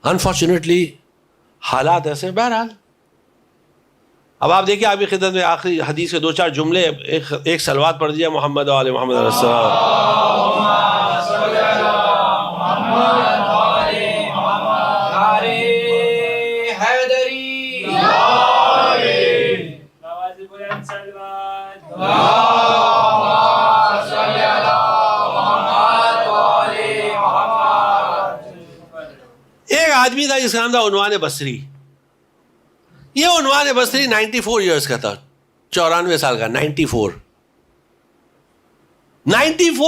انفارچونیٹلی حالات ایسے. بہرحال اب آپ دیکھیں, آپ کی خدمت میں آخری حدیث کے 2-4 جملے, ایک صلوات پڑھ دیجیے محمد و آل محمد علیہ السلام. ایک آدمی تھا جس کا نام تھا عنوان بصری. یہ عنوان بصری 94 ایئرس کا تھا, 94 سال کا. 94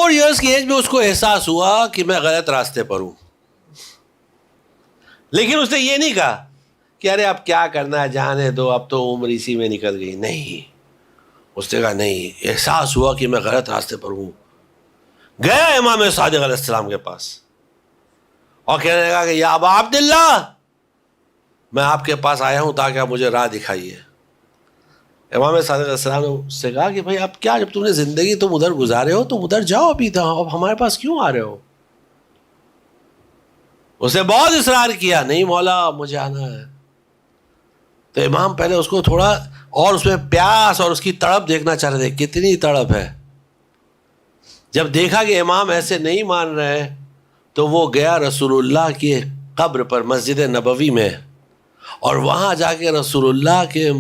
ایئرس کی ایج میں اس کو احساس ہوا کہ میں غلط راستے پر ہوں. لیکن اس نے یہ نہیں کہا کہ ارے اب کیا کرنا ہے, جانے دو, اب تو عمر اسی میں نکل گئی. نہیں, اس نے کہا نہیں, احساس ہوا کہ میں غلط راستے پر ہوں. گیا امام صادق علیہ السلام کے پاس اور کہنے لگا کہ یا ابا عبداللہ, میں آپ کے پاس آیا ہوں تاکہ آپ مجھے راہ دکھائیے. امام صادق علیہ السلام نے اس سے کہا کہ بھائی اب کیا, جب تم نے زندگی تم ادھر گزارے ہو تو ادھر جاؤ, ابھی تھا, اب ہمارے پاس کیوں آ رہے ہو؟ اس نے بہت اصرار کیا, نہیں مولا مجھے آنا ہے. تو امام پہلے اس کو تھوڑا اور اس میں پیاس اور اس کی تڑپ دیکھنا چاہ رہے تھے, کتنی تڑپ ہے. جب دیکھا کہ امام ایسے نہیں مان رہے تو وہ گیا رسول اللہ کی قبر پر مسجد نبوی میں, اور وہاں جا کے رسول اللہ کے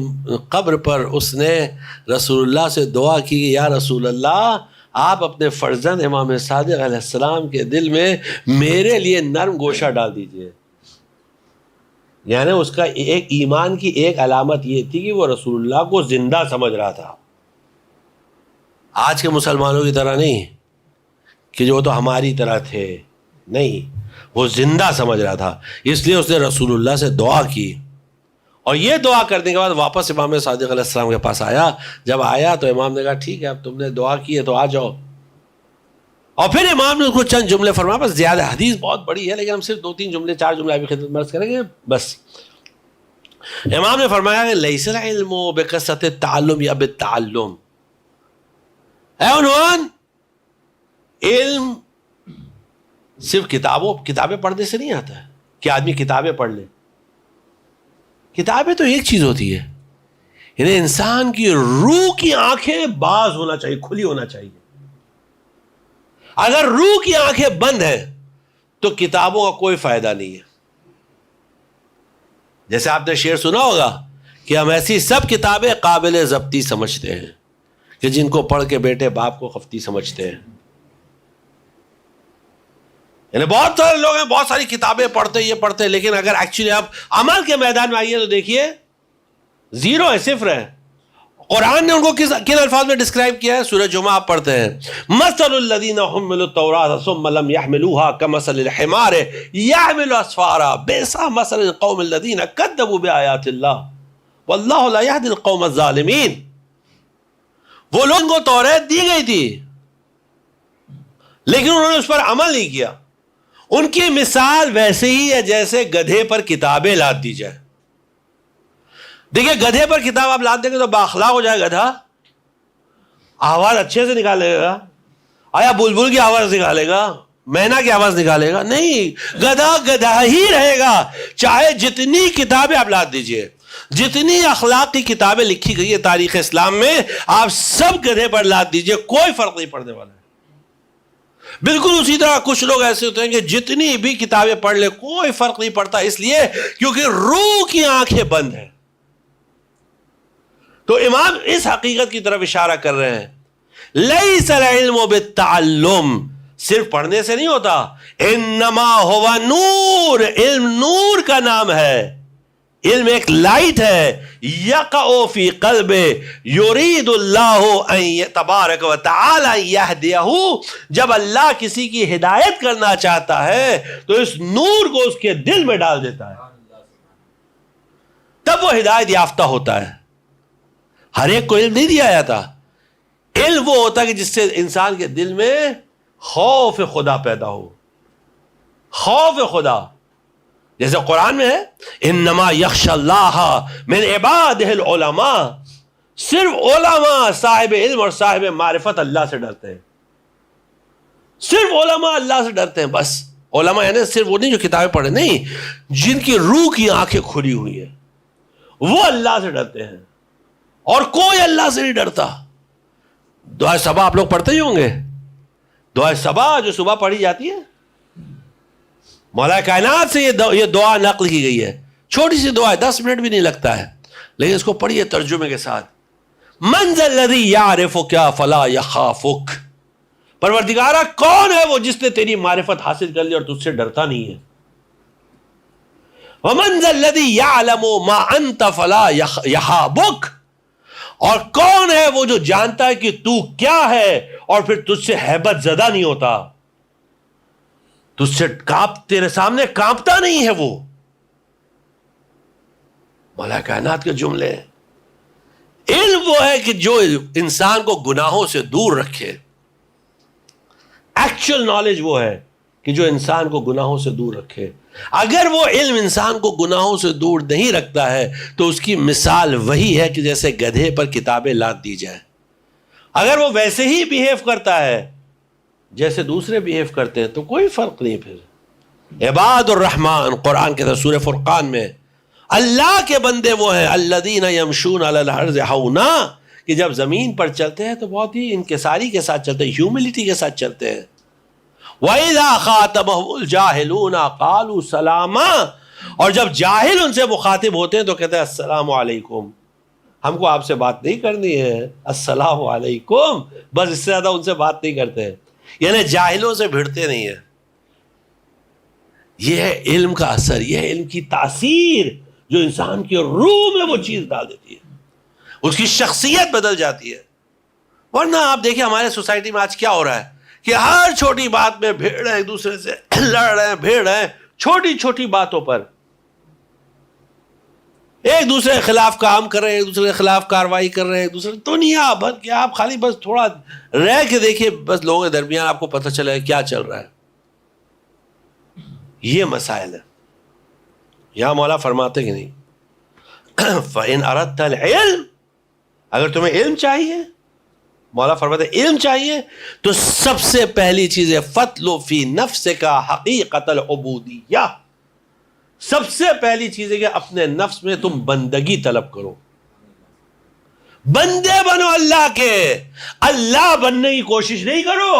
قبر پر اس نے رسول اللہ سے دعا کی کہ یا رسول اللہ, آپ اپنے فرزند امام صادق علیہ السلام کے دل میں میرے لیے نرم گوشہ ڈال دیجئے. یعنی اس کا ایک ایمان کی ایک علامت یہ تھی کہ وہ رسول اللہ کو زندہ سمجھ رہا تھا. آج کے مسلمانوں کی طرح نہیں کہ جو تو ہماری طرح تھے, نہیں, وہ زندہ سمجھ رہا تھا. اس لیے اس نے رسول اللہ سے دعا کی اور یہ دعا کرنے کے بعد واپس امام صادق علیہ السلام کے پاس آیا. جب آیا تو امام نے کہا ٹھیک ہے اب تم نے دعا کی ہے تو آ جاؤ. اور پھر امام نے اس کو چند جملے فرمایا, بس زیادہ حدیث بہت بڑی ہے لیکن ہم صرف 2-3 جملے 4 جملے ابھی خدمت میں عرض کریں گے بس. امام نے فرمایا کہ لیس العلم بکثرت التعلم یا بالتعلم. اے عنوان, علم صرف کتابیں پڑھنے سے نہیں آتا ہے کہ آدمی کتابیں پڑھ لے. کتابیں تو ایک چیز ہوتی ہے, یعنی انسان کی روح کی آنکھیں باز ہونا چاہیے, کھلی ہونا چاہیے. اگر روح کی آنکھیں بند ہیں تو کتابوں کا کوئی فائدہ نہیں ہے. جیسے آپ نے شعر سنا ہوگا کہ ہم ایسی سب کتابیں قابل ضبطی سمجھتے ہیں کہ جن کو پڑھ کے بیٹے باپ کو خفتی سمجھتے ہیں. یعنی بہت سارے لوگ ہیں بہت ساری کتابیں پڑھتے یہ پڑھتے, لیکن اگر ایکچولی آپ عمل کے میدان میں آئیے تو دیکھیے زیرو ہے, صفر ہے. قرآن نے ان کو کن الفاظ میں ڈسکرائب کیا ہے؟ سورہ جمعہ آپ پڑھتے ہیں, مثل الذین حملوا التوراۃ ثم لم يحملوها كمثل الحمار يحمل اسفارا بئس مثل القوم الذین کذبوا بآیات اللہ واللہ لا يهدی القوم الظالمین. وہ لوگوں کو توریت دی گئی تھی لیکن انہوں نے اس پر عمل نہیں کیا. ان کی مثال ویسے ہی ہے جیسے گدھے پر کتابیں لاد دی جائے. دیکھیے گدھے پر کتاب آپ لاد دیں گے تو بااخلاق ہو جائے گدھا, آواز اچھے سے نکالے گا. آیا بلبل کی آواز نکالے گا, مینا کی آواز نکالے گا؟ نہیں, گدھا گدھا ہی رہے گا. چاہے جتنی کتابیں آپ لاد دیجئے, جتنی اخلاق کی کتابیں لکھی گئی ہے تاریخ اسلام میں, آپ سب گدھے پر لاد دیجئے, کوئی فرق نہیں پڑنے والا ہے. بالکل اسی طرح کچھ لوگ ایسے ہوتے ہیں کہ جتنی بھی کتابیں پڑھ لے کوئی فرق نہیں پڑتا, اس لیے کیونکہ روح کی آنکھیں بند ہیں. تو امام اس حقیقت کی طرف اشارہ کر رہے ہیں, لیس العلم بالتعلم, صرف پڑھنے سے نہیں ہوتا. انما هو نور, علم نور کا نام ہے. علم ایک لائٹ ہے. یقع فی قلب یرید اللہ ان تبارک و تعالی یہدیہ, جب اللہ کسی کی ہدایت کرنا چاہتا ہے تو اس نور کو اس کے دل میں ڈال دیتا ہے, تب وہ ہدایت یافتہ ہوتا ہے. ہر ایک کو علم نہیں دیا جاتا. علم وہ ہوتا ہے کہ جس سے انسان کے دل میں خوف خدا پیدا ہو. خوف خدا, جیسے قرآن میں ہے انما یخشی اللہ من عبادہ العلماء, صرف علماء صاحب علم اور صاحب معرفت اللہ سے ڈرتے ہیں. صرف علماء اللہ سے ڈرتے ہیں بس. علماء یعنی صرف وہ نہیں جو کتابیں پڑھے, نہیں, جن کی روح کی آنکھیں کھلی ہوئی ہیں وہ اللہ سے ڈرتے ہیں, اور کوئی اللہ سے نہیں ڈرتا. دعائے صبا آپ لوگ پڑھتے ہی ہوں گے, دعائے صبا جو صبح پڑھی جاتی ہے, مولا کائنات سے یہ دعا نقل کی گئی ہے. چھوٹی سی دعا ہے, 10 منٹ بھی نہیں لگتا ہے, لیکن اس کو پڑھیے ترجمے کے ساتھ. من ذا الذی یعرفک فلا یخافک, پروردگارہ کون ہے وہ جس نے تیری معرفت حاصل کر لی اور تجھ سے ڈرتا نہیں ہے. ومن ذا الذی یعلم ما انت فلا یہابک, اور کون ہے وہ جو جانتا ہے کہ تو کیا ہے اور پھر تجھ سے ہیبت زدہ نہیں ہوتا, تجھ سے تیرے سامنے کانپتا نہیں ہے وہ. مولا کائنات کے جملے. علم وہ ہے کہ جو انسان کو گناہوں سے دور رکھے. ایکچوئل نالج وہ ہے کہ جو انسان کو گناہوں سے دور رکھے. اگر وہ علم انسان کو گناہوں سے دور نہیں رکھتا ہے تو اس کی مثال وہی ہے کہ جیسے گدھے پر کتابیں لاد دی جائیں. اگر وہ ویسے ہی بیہیو کرتا ہے جیسے دوسرے بیہیو کرتے ہیں تو کوئی فرق نہیں. پھر عباد الرحمن, قرآن کے سورہ فرقان میں, اللہ کے بندے وہ ہیں الذین یمشون علی الارض ہونا, کہ جب زمین پر چلتے ہیں تو بہت ہی انکساری کے ساتھ چلتے ہیں, ہیوملٹی کے ساتھ چلتے ہیں. وَإِذَا خَاطَبَهُمُ الْجَاهِلُونَ قَالُوا سَلَامًا, اور جب جاہل ان سے مخاطب ہوتے ہیں تو کہتے ہیں السلام علیکم, ہم کو آپ سے بات نہیں کرنی ہے, السلام علیکم, بس اس سے زیادہ ان سے بات نہیں کرتے ہیں. یعنی جاہلوں سے بھیڑتے نہیں ہیں. یہ ہے علم کا اثر, یہ ہے علم کی تاثیر جو انسان کی روح میں وہ چیز ڈال دیتی ہے, اس کی شخصیت بدل جاتی ہے. ورنہ آپ دیکھیں ہمارے سوسائٹی میں آج کیا ہو رہا ہے کہ ہر چھوٹی بات میں بھیڑ رہے ہیں, ایک دوسرے سے لڑ رہے ہیں, بھیڑ رہے ہیں چھوٹی چھوٹی باتوں پر. ایک دوسرے کے خلاف کام کر رہے ہیں، ایک دوسرے کے خلاف کاروائی کر رہے ہیں، ایک دوسرے دنیا بھر کے. آپ خالی بس تھوڑا رہ کے دیکھیے، بس لوگوں کے درمیان آپ کو پتہ چلے گا کیا چل رہا ہے. یہ مسائل ہے. یہاں مولا فرماتے کہ نہیں فَإِنْ أَرَدْتَ الْعِلْمَ، اگر تمہیں علم چاہیے، مولا فرماتے علم چاہیے تو سب سے پہلی چیز ہے فَتْلُ فِي نَفْسِكَ حَقِيقَةَ الْعُبُودِيَّہ. سب سے پہلی چیز ہے کہ اپنے نفس میں تم بندگی طلب کرو. بندے بنو اللہ کے، اللہ بننے کی کوشش نہیں کرو،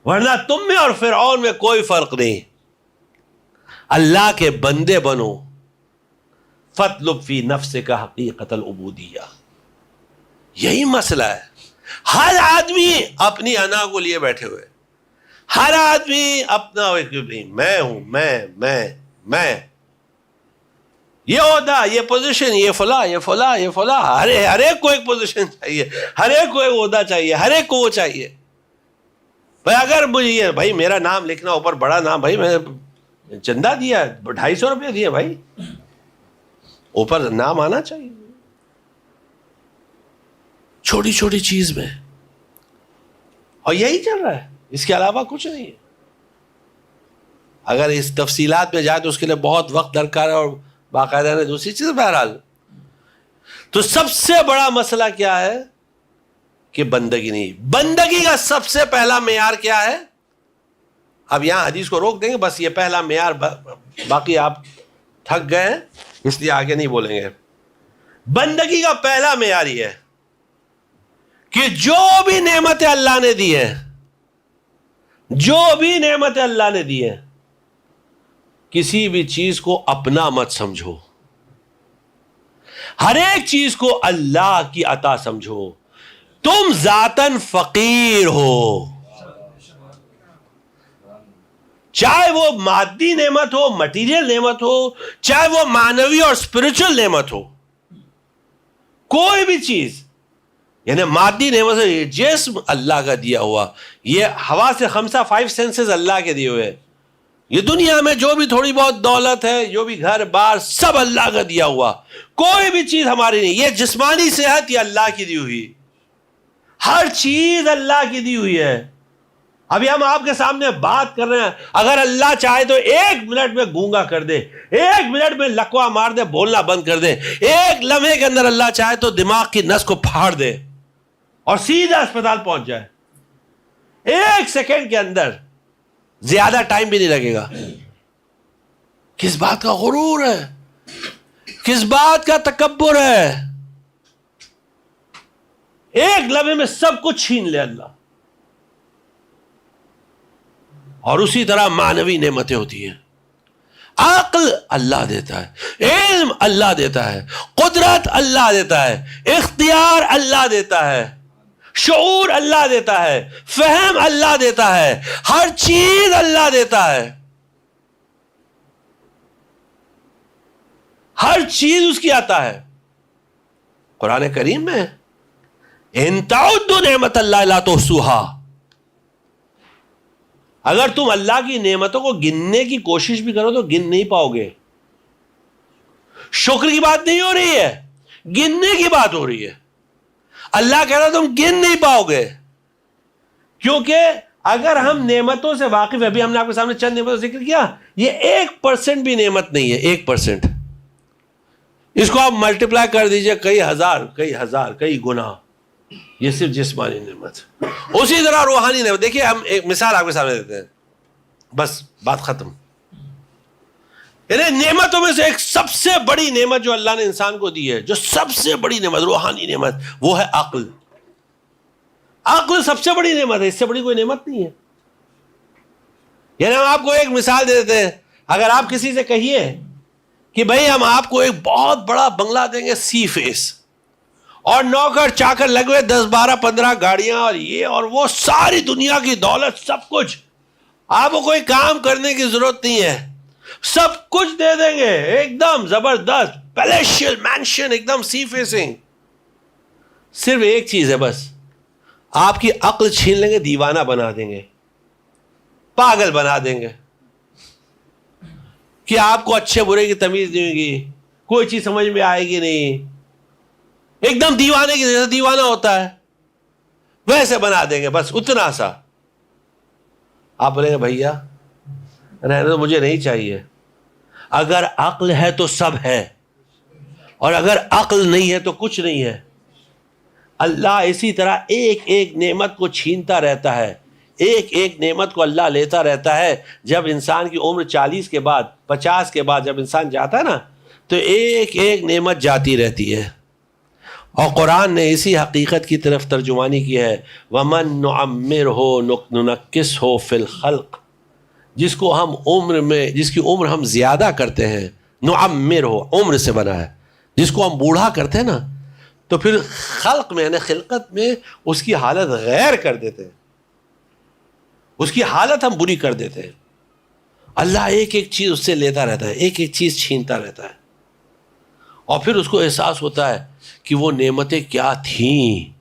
ورنہ تم میں اور فرعون میں کوئی فرق نہیں. اللہ کے بندے بنو. فَاطْلُبْ فِي نَفْسِكَ حَقِيقَةَ الْعُبُودِيَّہ. یہی مسئلہ ہے. ہر آدمی اپنی انا کو لیے بیٹھے ہوئے، ہر آدمی اپنا میں ہوں، میں یہ عہدہ، یہ پوزیشن، یہ فلاں، یہ فلاں، یہ فلاں. ہر ایک کو ایک پوزیشن چاہیے، ہر ایک کو ایک عہدہ چاہیے، ہر ایک کو وہ چاہیے. بھائی اگر مجھے یہ بھائی میرا نام لکھنا اوپر بڑا نام، بھائی میں چندہ دیا 250 روپے دیے، بھائی اوپر نام آنا چاہیے. چھوٹی چھوٹی چیز میں، اور یہی چل رہا ہے، اس کے علاوہ کچھ نہیں ہے. اگر اس تفصیلات میں جائے تو اس کے لیے بہت وقت درکار ہے، اور باقاعدہ نے دوسری چیز. بہرحال تو سب سے بڑا مسئلہ کیا ہے کہ بندگی نہیں. بندگی کا سب سے پہلا معیار کیا ہے؟ اب یہاں حدیث کو روک دیں گے، بس یہ پہلا معیار، باقی آپ تھک گئے ہیں اس لیے آگے نہیں بولیں گے. بندگی کا پہلا معیار یہ ہے کہ جو بھی نعمتیں اللہ نے دی ہیں، جو بھی نعمتیں اللہ نے دی ہیں، کسی بھی چیز کو اپنا مت سمجھو، ہر ایک چیز کو اللہ کی عطا سمجھو. تم ذاتاً فقیر ہو، چاہے وہ مادی نعمت ہو، مٹیریل نعمت ہو، چاہے وہ معنوی اور اسپرچل نعمت ہو. کوئی بھی چیز، یعنی مادی نعمت ہے، یہ جسم اللہ کا دیا ہوا، یہ ہوا سے 5 سینسز اللہ کے دیے ہوئے، یہ دنیا میں جو بھی تھوڑی بہت دولت ہے، جو بھی گھر بار، سب اللہ کا دیا ہوا. کوئی بھی چیز ہماری نہیں. یہ جسمانی صحت یہ اللہ کی دی ہوئی، ہر چیز اللہ کی دی ہوئی ہے. ابھی ہم آپ کے سامنے بات کر رہے ہیں، اگر اللہ چاہے تو 1 منٹ میں گونگا کر دے، 1 منٹ میں لکوا مار دے، بولنا بند کر دے. 1 لمحے کے اندر اللہ چاہے تو دماغ کی نس کو پھاڑ دے اور سیدھا اسپتال پہنچ جائے. 1 سیکنڈ کے اندر، زیادہ ٹائم بھی نہیں لگے گا. کس بات کا غرور ہے، کس بات کا تکبر ہے. 1 لمحے میں سب کچھ چھین لے اللہ. اور اسی طرح معنوی نعمتیں ہوتی ہیں. عقل اللہ دیتا ہے، علم اللہ دیتا ہے، قدرت اللہ دیتا ہے، اختیار اللہ دیتا ہے، شعور اللہ دیتا ہے، فہم اللہ دیتا ہے، ہر چیز اللہ دیتا ہے، ہر چیز اس کی آتا ہے. قرآن کریم میں ان تعدوا نعمت اللہ لا تحصوها، اگر تم اللہ کی نعمتوں کو گننے کی کوشش بھی کرو تو گن نہیں پاؤ گے. شکر کی بات نہیں ہو رہی ہے، گننے کی بات ہو رہی ہے. اللہ کہہ رہا تم گن نہیں پاؤ گے، کیونکہ اگر ہم نعمتوں سے واقف ہیں، ابھی ہم نے آپ کے سامنے چند نعمتوں کا ذکر کیا، یہ 1% بھی نعمت نہیں ہے. 1% اس کو آپ ملٹیپلائی کر دیجئے کئی ہزار کئی گنا، یہ صرف جسمانی نعمت. اسی طرح روحانی نعمت. دیکھیے ہم ایک مثال آپ کے سامنے دیتے ہیں، بس بات ختم. یعنی نعمتوں میں سے ایک سب سے بڑی نعمت جو اللہ نے انسان کو دی ہے، جو سب سے بڑی نعمت، روحانی نعمت، وہ ہے عقل. عقل سب سے بڑی نعمت ہے، اس سے بڑی کوئی نعمت نہیں ہے. یعنی ہم آپ کو ایک مثال دے دیتے ہیں، اگر آپ کسی سے کہیے کہ بھئی ہم آپ کو ایک بہت بڑا بنگلہ دیں گے سی فیس، اور نوکر چاکر لگے 10 12 15 گاڑیاں اور یہ اور وہ، ساری دنیا کی دولت، سب کچھ، آپ کو کوئی کام کرنے کی ضرورت نہیں ہے، سب کچھ دے دیں گے، ایک دم زبردست پیلیشل مینشن، ایک دم سی فیسنگ. صرف ایک چیز ہے بس، آپ کی عقل چھین لیں گے، دیوانہ بنا دیں گے، پاگل بنا دیں گے. کہ آپ کو اچھے برے کی تمیز نہیں ہوگی, کوئی چیز سمجھ میں آئے گی نہیں, ایک دم دیوانے کی جیسے دیوانہ ہوتا ہے ویسے بنا دیں گے, بس اتنا سا. آپ بولیں گے بھیا رہنے تو مجھے نہیں چاہیے. اگر عقل ہے تو سب ہے, اور اگر عقل نہیں ہے تو کچھ نہیں ہے. اللہ اسی طرح ایک ایک نعمت کو چھینتا رہتا ہے, ایک ایک نعمت کو اللہ لیتا رہتا ہے. جب انسان کی عمر 40 کے بعد 50 کے بعد جب انسان جاتا ہے نا, تو ایک ایک نعمت جاتی رہتی ہے. اور قرآن نے اسی حقیقت کی طرف ترجمانی کی ہے, وَمَن نُعَمِّرْهُ نُنَكِّسْهُ فِي الْخَلْقِ, جس کو ہم عمر میں, جس کی عمر ہم زیادہ کرتے ہیں, نعمرہ عمر سے بنا ہے, جس کو ہم بوڑھا کرتے ہیں نا, تو پھر خلق میں یعنی خلقت میں اس کی حالت غیر کر دیتے ہیں, اس کی حالت ہم بری کر دیتے ہیں. اللہ ایک ایک چیز اس سے لیتا رہتا ہے, ایک ایک چیز چھینتا رہتا ہے, اور پھر اس کو احساس ہوتا ہے کہ وہ نعمتیں کیا تھیں.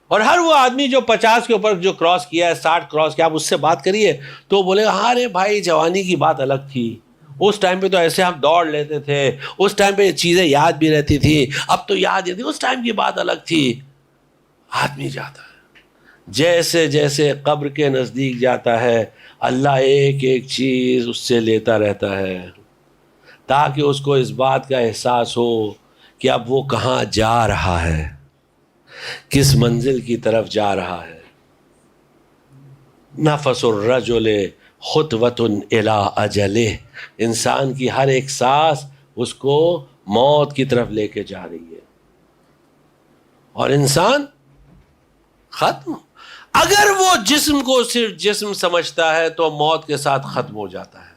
اور ہر وہ آدمی جو 50 کے اوپر جو کراس کیا ہے, 60 کراس کیا, آپ اس سے بات کریے تو بولے ہاں رے بھائی جوانی کی بات الگ تھی, اس ٹائم پہ تو ایسے ہم دوڑ لیتے تھے, اس ٹائم پہ چیزیں یاد بھی رہتی تھی, اب تو یاد نہیں, اس ٹائم کی بات الگ تھی. آدمی جاتا ہے, جیسے جیسے قبر کے نزدیک جاتا ہے, اللہ ایک ایک چیز اس سے لیتا رہتا ہے, تاکہ اس کو اس بات کا احساس ہو کہ اب وہ کہاں جا رہا ہے, کس منزل کی طرف جا رہا ہے. نفس الرجل خطوۃ الی اجلہ, انسان کی ہر ایک سانس اس کو موت کی طرف لے کے جا رہی ہے, اور انسان ختم. اگر وہ جسم کو صرف جسم سمجھتا ہے تو موت کے ساتھ ختم ہو جاتا ہے.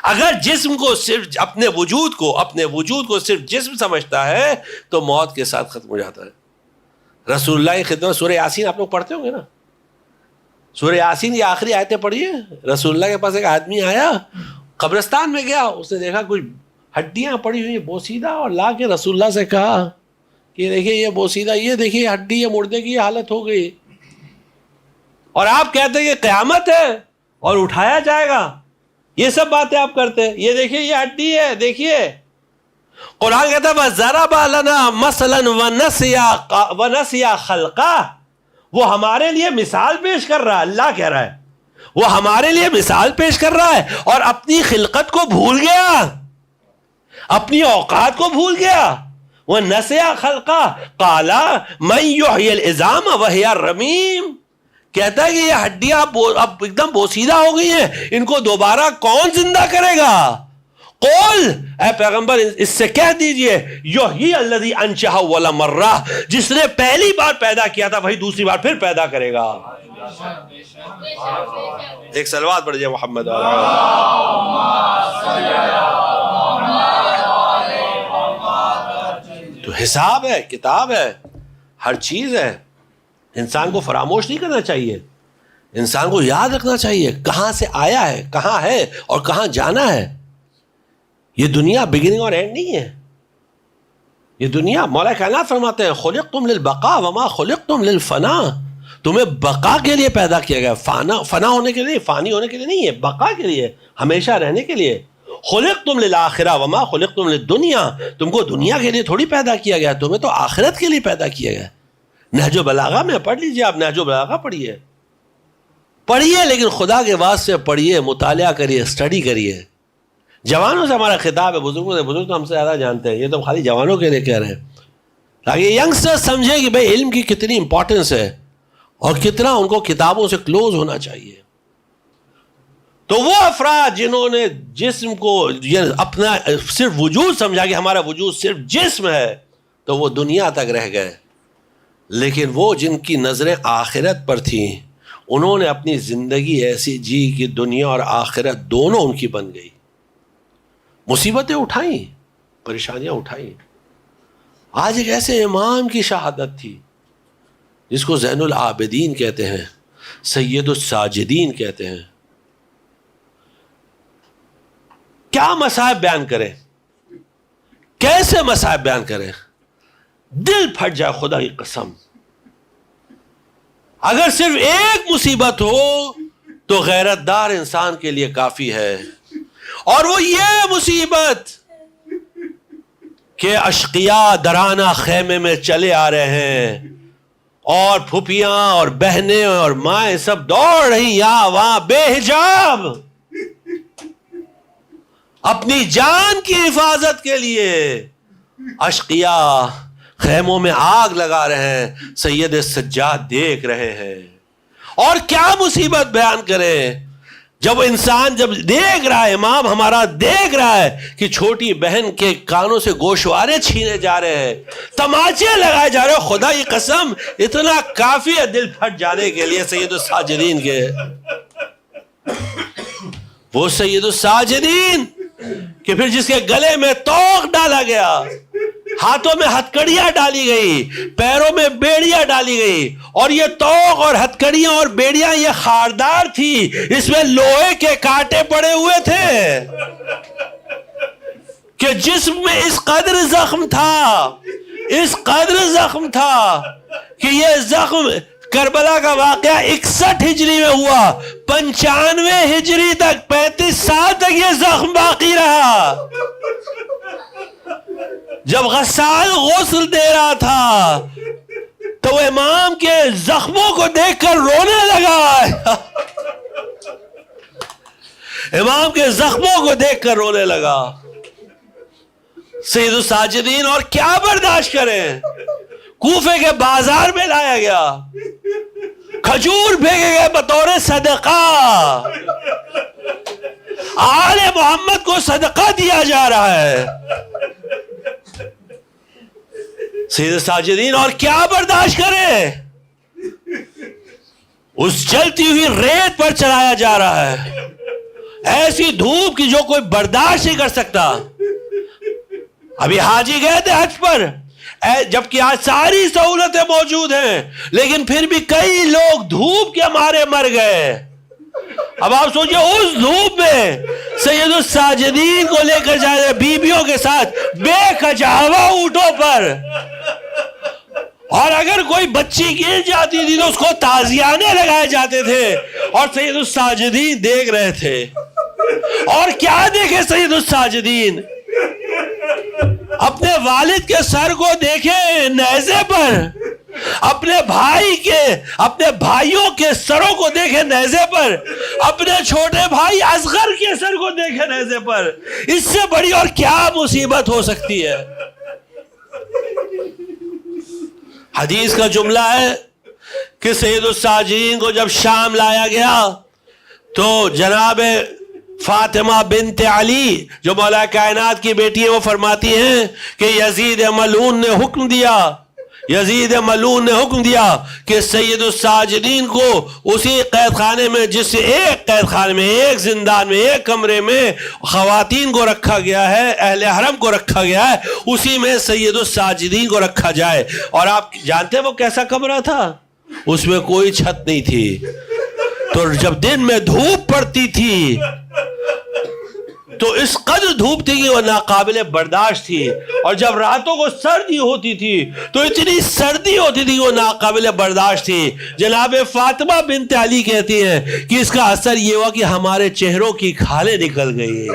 اگر جسم کو صرف اپنے وجود کو صرف جسم سمجھتا ہے تو موت کے ساتھ ختم ہو جاتا ہے. رسول اللہ کی خدمت سورہ یاسین آپ لوگ پڑھتے ہوں گے نا, سورہ یاسین یہ آخری آیتیں پڑھیے. رسول اللہ کے پاس ایک آدمی آیا, قبرستان میں گیا, اس نے دیکھا کچھ ہڈیاں پڑی ہوئی بوسیدہ, اور لا کے رسول اللہ سے کہا کہ دیکھیے یہ بوسیدہ, یہ دیکھیے ہڈی, یہ مردے کی حالت ہو گئی, اور آپ کہتے ہیں کہ قیامت ہے اور اٹھایا جائے گا, یہ سب باتیں آپ کرتے ہیں. یہ دیکھیے یہ ہڈی ہے, دیکھیے. قرآن کہتا ہے وَضَرَبَ لَنَا مَثَلًا وَنَسِيَ خَلْقَهُ, وہ ہمارے لیے مثال پیش کر رہا ہے. اللہ کہہ رہا ہے وہ ہمارے لیے مثال پیش کر رہا ہے, اور اپنی خلقت کو بھول گیا, اپنی اوقات کو بھول گیا. وَنَسِيَ خَلْقَهُ قَالَ مَن يُحْيِي الْعِظَامَ وَهِيَ رَمِيمٌ, کہتا ہے کہ یہ ہڈیاں اب ایک دم بوسیدہ ہو گئی ہیں, ان کو دوبارہ کون زندہ کرے گا؟ قول, اے پیغمبر اس سے کہہ دیجئے, یحیی الذی انشأہا اول مرہ, جس نے پہلی بار پیدا کیا تھا وہی دوسری بار پھر پیدا کرے گا. ایک صلوات پڑھ جائے محمد. تو حساب ہے, کتاب ہے, ہر چیز ہے. انسان کو فراموش نہیں کرنا چاہیے, انسان کو یاد رکھنا چاہیے کہاں سے آیا ہے, کہاں ہے اور کہاں جانا ہے. یہ دنیا بگننگ اور اینڈ نہیں ہے. یہ دنیا, مولا کائنات فرماتے ہیں خلقتم للبقاء وما خلقتم للفنا, تمہیں بقا کے لیے پیدا کیا گیا, فنا ہونے کے لیے, فانی ہونے کے لیے نہیں ہے, بقا کے لیے, ہمیشہ رہنے کے لیے. خلقتم للآخرہ وما خلقتم للدنیا, تم کو دنیا کے لیے تھوڑی پیدا کیا گیا, تمہیں تو آخرت کے لیے پیدا کیا گیا. نہج البلاغہ میں پڑھ لیجئے, آپ نہج البلاغہ پڑھیے, لیکن خدا کے واسطے پڑھیے, مطالعہ کریے, اسٹڈی کریے. جوانوں سے ہمارا خطاب ہے, بزرگوں سے, بزرگ تو ہم سے زیادہ جانتے ہیں, یہ تو خالی جوانوں کے لیے کہہ رہے ہیں, تاکہ ینگسٹر سمجھیں کہ بھئی علم کی کتنی امپورٹنس ہے اور کتنا ان کو کتابوں سے کلوز ہونا چاہیے. تو وہ افراد جنہوں نے جسم کو اپنا صرف وجود سمجھا کہ ہمارا وجود صرف جسم ہے, تو وہ دنیا تک رہ گئے. لیکن وہ جن کی نظریں آخرت پر تھیں, انہوں نے اپنی زندگی ایسی جی کہ دنیا اور آخرت دونوں ان کی بن گئی. مصیبتیں اٹھائیں, پریشانیاں اٹھائیں. آج ایک ایسے امام کی شہادت تھی جس کو زین العابدین کہتے ہیں, سید الساجدین کہتے ہیں. کیا مصائب بیان کریں, کیسے مصائب بیان کریں, دل پھٹ جائے خدا کی قسم. اگر صرف ایک مصیبت ہو تو غیرت دار انسان کے لیے کافی ہے. اور وہ یہ مصیبت کہ اشقیاء درانہ خیمے میں چلے آ رہے ہیں اور پھپھیاں اور بہنیں اور مائیں سب دوڑ رہی یہاں وہاں بے حجاب اپنی جان کی حفاظت کے لیے. اشقیاء خیموں میں آگ لگا رہے ہیں, سید سجاد دیکھ رہے ہیں. اور کیا مصیبت بیان کریں جب انسان جب دیکھ رہا ہے, امام ہمارا دیکھ رہا ہے کہ چھوٹی بہن کے کانوں سے گوشوارے چھینے جا رہے ہیں, تماچے لگائے جا رہے ہیں. خدا کی قسم اتنا کافی ہے دل پھٹ جانے کے لیے سید الساجدین کے. وہ سید الساجدین کہ پھر جس کے گلے میں توق ڈالا گیا, ہاتھوں میں ہتکڑیاں ڈالی گئی, پیروں میں بیڑیاں ڈالی گئی, اور یہ توق اور ہتکڑیاں اور بیڑیاں یہ خاردار تھی, اس میں لوہے کے کانٹے پڑے ہوئے تھے کہ جسم میں اس قدر زخم تھا کہ یہ زخم کربلا کا واقعہ 61 ہجری میں ہوا, 95 ہجری تک 35 سال تک یہ زخم باقی رہا. جب غسال غسل دے رہا تھا تو وہ امام کے زخموں کو دیکھ کر رونے لگا. امام کے زخموں کو دیکھ کر رونے لگا سید الساجدین. اور کیا برداشت کریں, کوفے کے بازار میں لایا گیا, کھجور بھیجے گئے بطور صدقہ, آل محمد کو صدقہ دیا جا رہا ہے سید الساجدین. اور کیا برداشت کرے, اس جلتی ہوئی ریت پر چڑھایا جا رہا ہے, ایسی دھوپ کی جو کوئی برداشت نہیں کر سکتا. ابھی حاجی گئے تھے حج پر, جبکہ آج ساری سہولتیں موجود ہیں, لیکن پھر بھی کئی لوگ دھوپ کے مارے مر گئے. اب آپ سوچئے اس دھوپ میں سید الساجدین کو لے کر جائے بیویوں کے ساتھ بے کچاوا اونٹوں پر, اور اگر کوئی بچی گر جاتی تھی تو اس کو تازیانے لگائے جاتے تھے, اور سید الساجدین دیکھ رہے تھے. اور کیا دیکھے سید الساجدین, اپنے والد کے سر کو دیکھے نیزے پر, اپنے بھائیوں کے سروں کو دیکھے نیزے پر, اپنے چھوٹے بھائی اصغر کے سر کو دیکھے نیزے پر. اس سے بڑی اور کیا مصیبت ہو سکتی ہے. حدیث کا جملہ ہے کہ سید الساجدین کو جب شام لایا گیا تو جناب فاطمہ بنت علی جو مولا کائنات کی بیٹی ہے وہ فرماتی ہیں کہ یزید ملعون نے حکم دیا کہ سید الساجدین کو اسی قید خانے میں, جس ایک قید خانے میں, ایک زندان میں, ایک کمرے میں خواتین کو رکھا گیا ہے, اہل حرم کو رکھا گیا ہے, اسی میں سید الساجدین کو رکھا جائے. اور آپ جانتے ہیں وہ کیسا کمرہ تھا, اس میں کوئی چھت نہیں تھی, تو جب دن میں دھوپ پڑتی تھی تو اس قدر دھوپ تھی کہ وہ ناقابل برداشت تھی, اور جب راتوں کو سردی ہوتی تھی تو اتنی سردی ہوتی تھی کہ وہ ناقابل برداشت تھی. جناب فاطمہ بنت علی کہتی ہیں کہ اس کا اثر یہ ہوا کہ ہمارے چہروں کی کھالیں نکل گئی,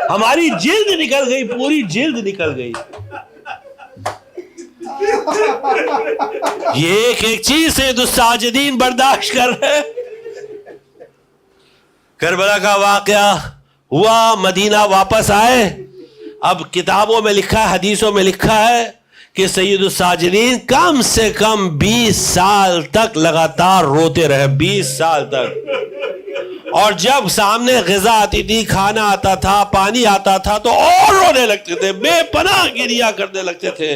ہماری جلد نکل گئی, پوری جلد نکل گئی. یہ ایک چیز سید الساجدین برداشت کر رہے. کربلا کا واقعہ ہوا, مدینہ واپس آئے. اب کتابوں میں لکھا ہے, حدیثوں میں لکھا ہے کہ سید الساجدین کم سے کم 20 سال تک لگاتار روتے رہے, 20 سال تک. اور جب سامنے غذا آتی تھی, کھانا آتا تھا, پانی آتا تھا تو اور رونے لگتے تھے, بے پناہ گریہ کرنے لگتے تھے.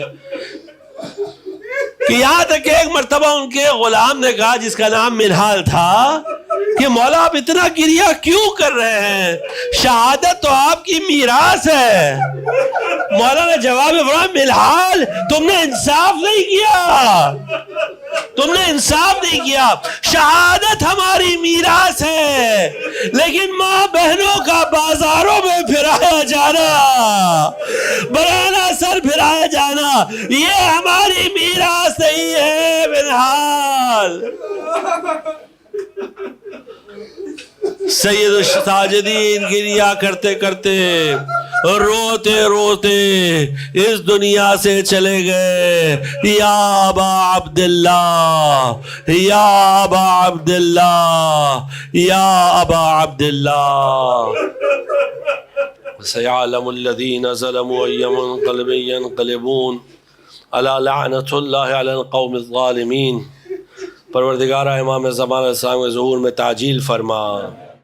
کہ یہاں تک کہ ایک مرتبہ ان کے غلام نے کہا, جس کا نام منہال تھا, کہ مولا آپ اتنا گریہ کیوں کر رہے ہیں, شہادت تو آپ کی میراث ہے. مولا نے جواب فرمایا, منہال تم نے انصاف نہیں کیا, شہادت ہماری میراث ہے, لیکن ماں بہنوں کا بازاروں میں پھرایا جانا, برانہ سر پھرایا جانا, یہ ہماری میراث نہیں ہے منہال. سید الساجدین گریا کرتے کرتے روتے روتے اس دنیا سے چلے گئے. یا ابا عبداللہ، یا ابا عبداللہ، یا ابا عبداللہ. سيعلم الذين ظلموا أي منقلب ينقلبون ألا لعنة الله على القوم الظالمين. پروردگارہ امام زمان علیہ السلام کے ظہور میں تعجیل فرما.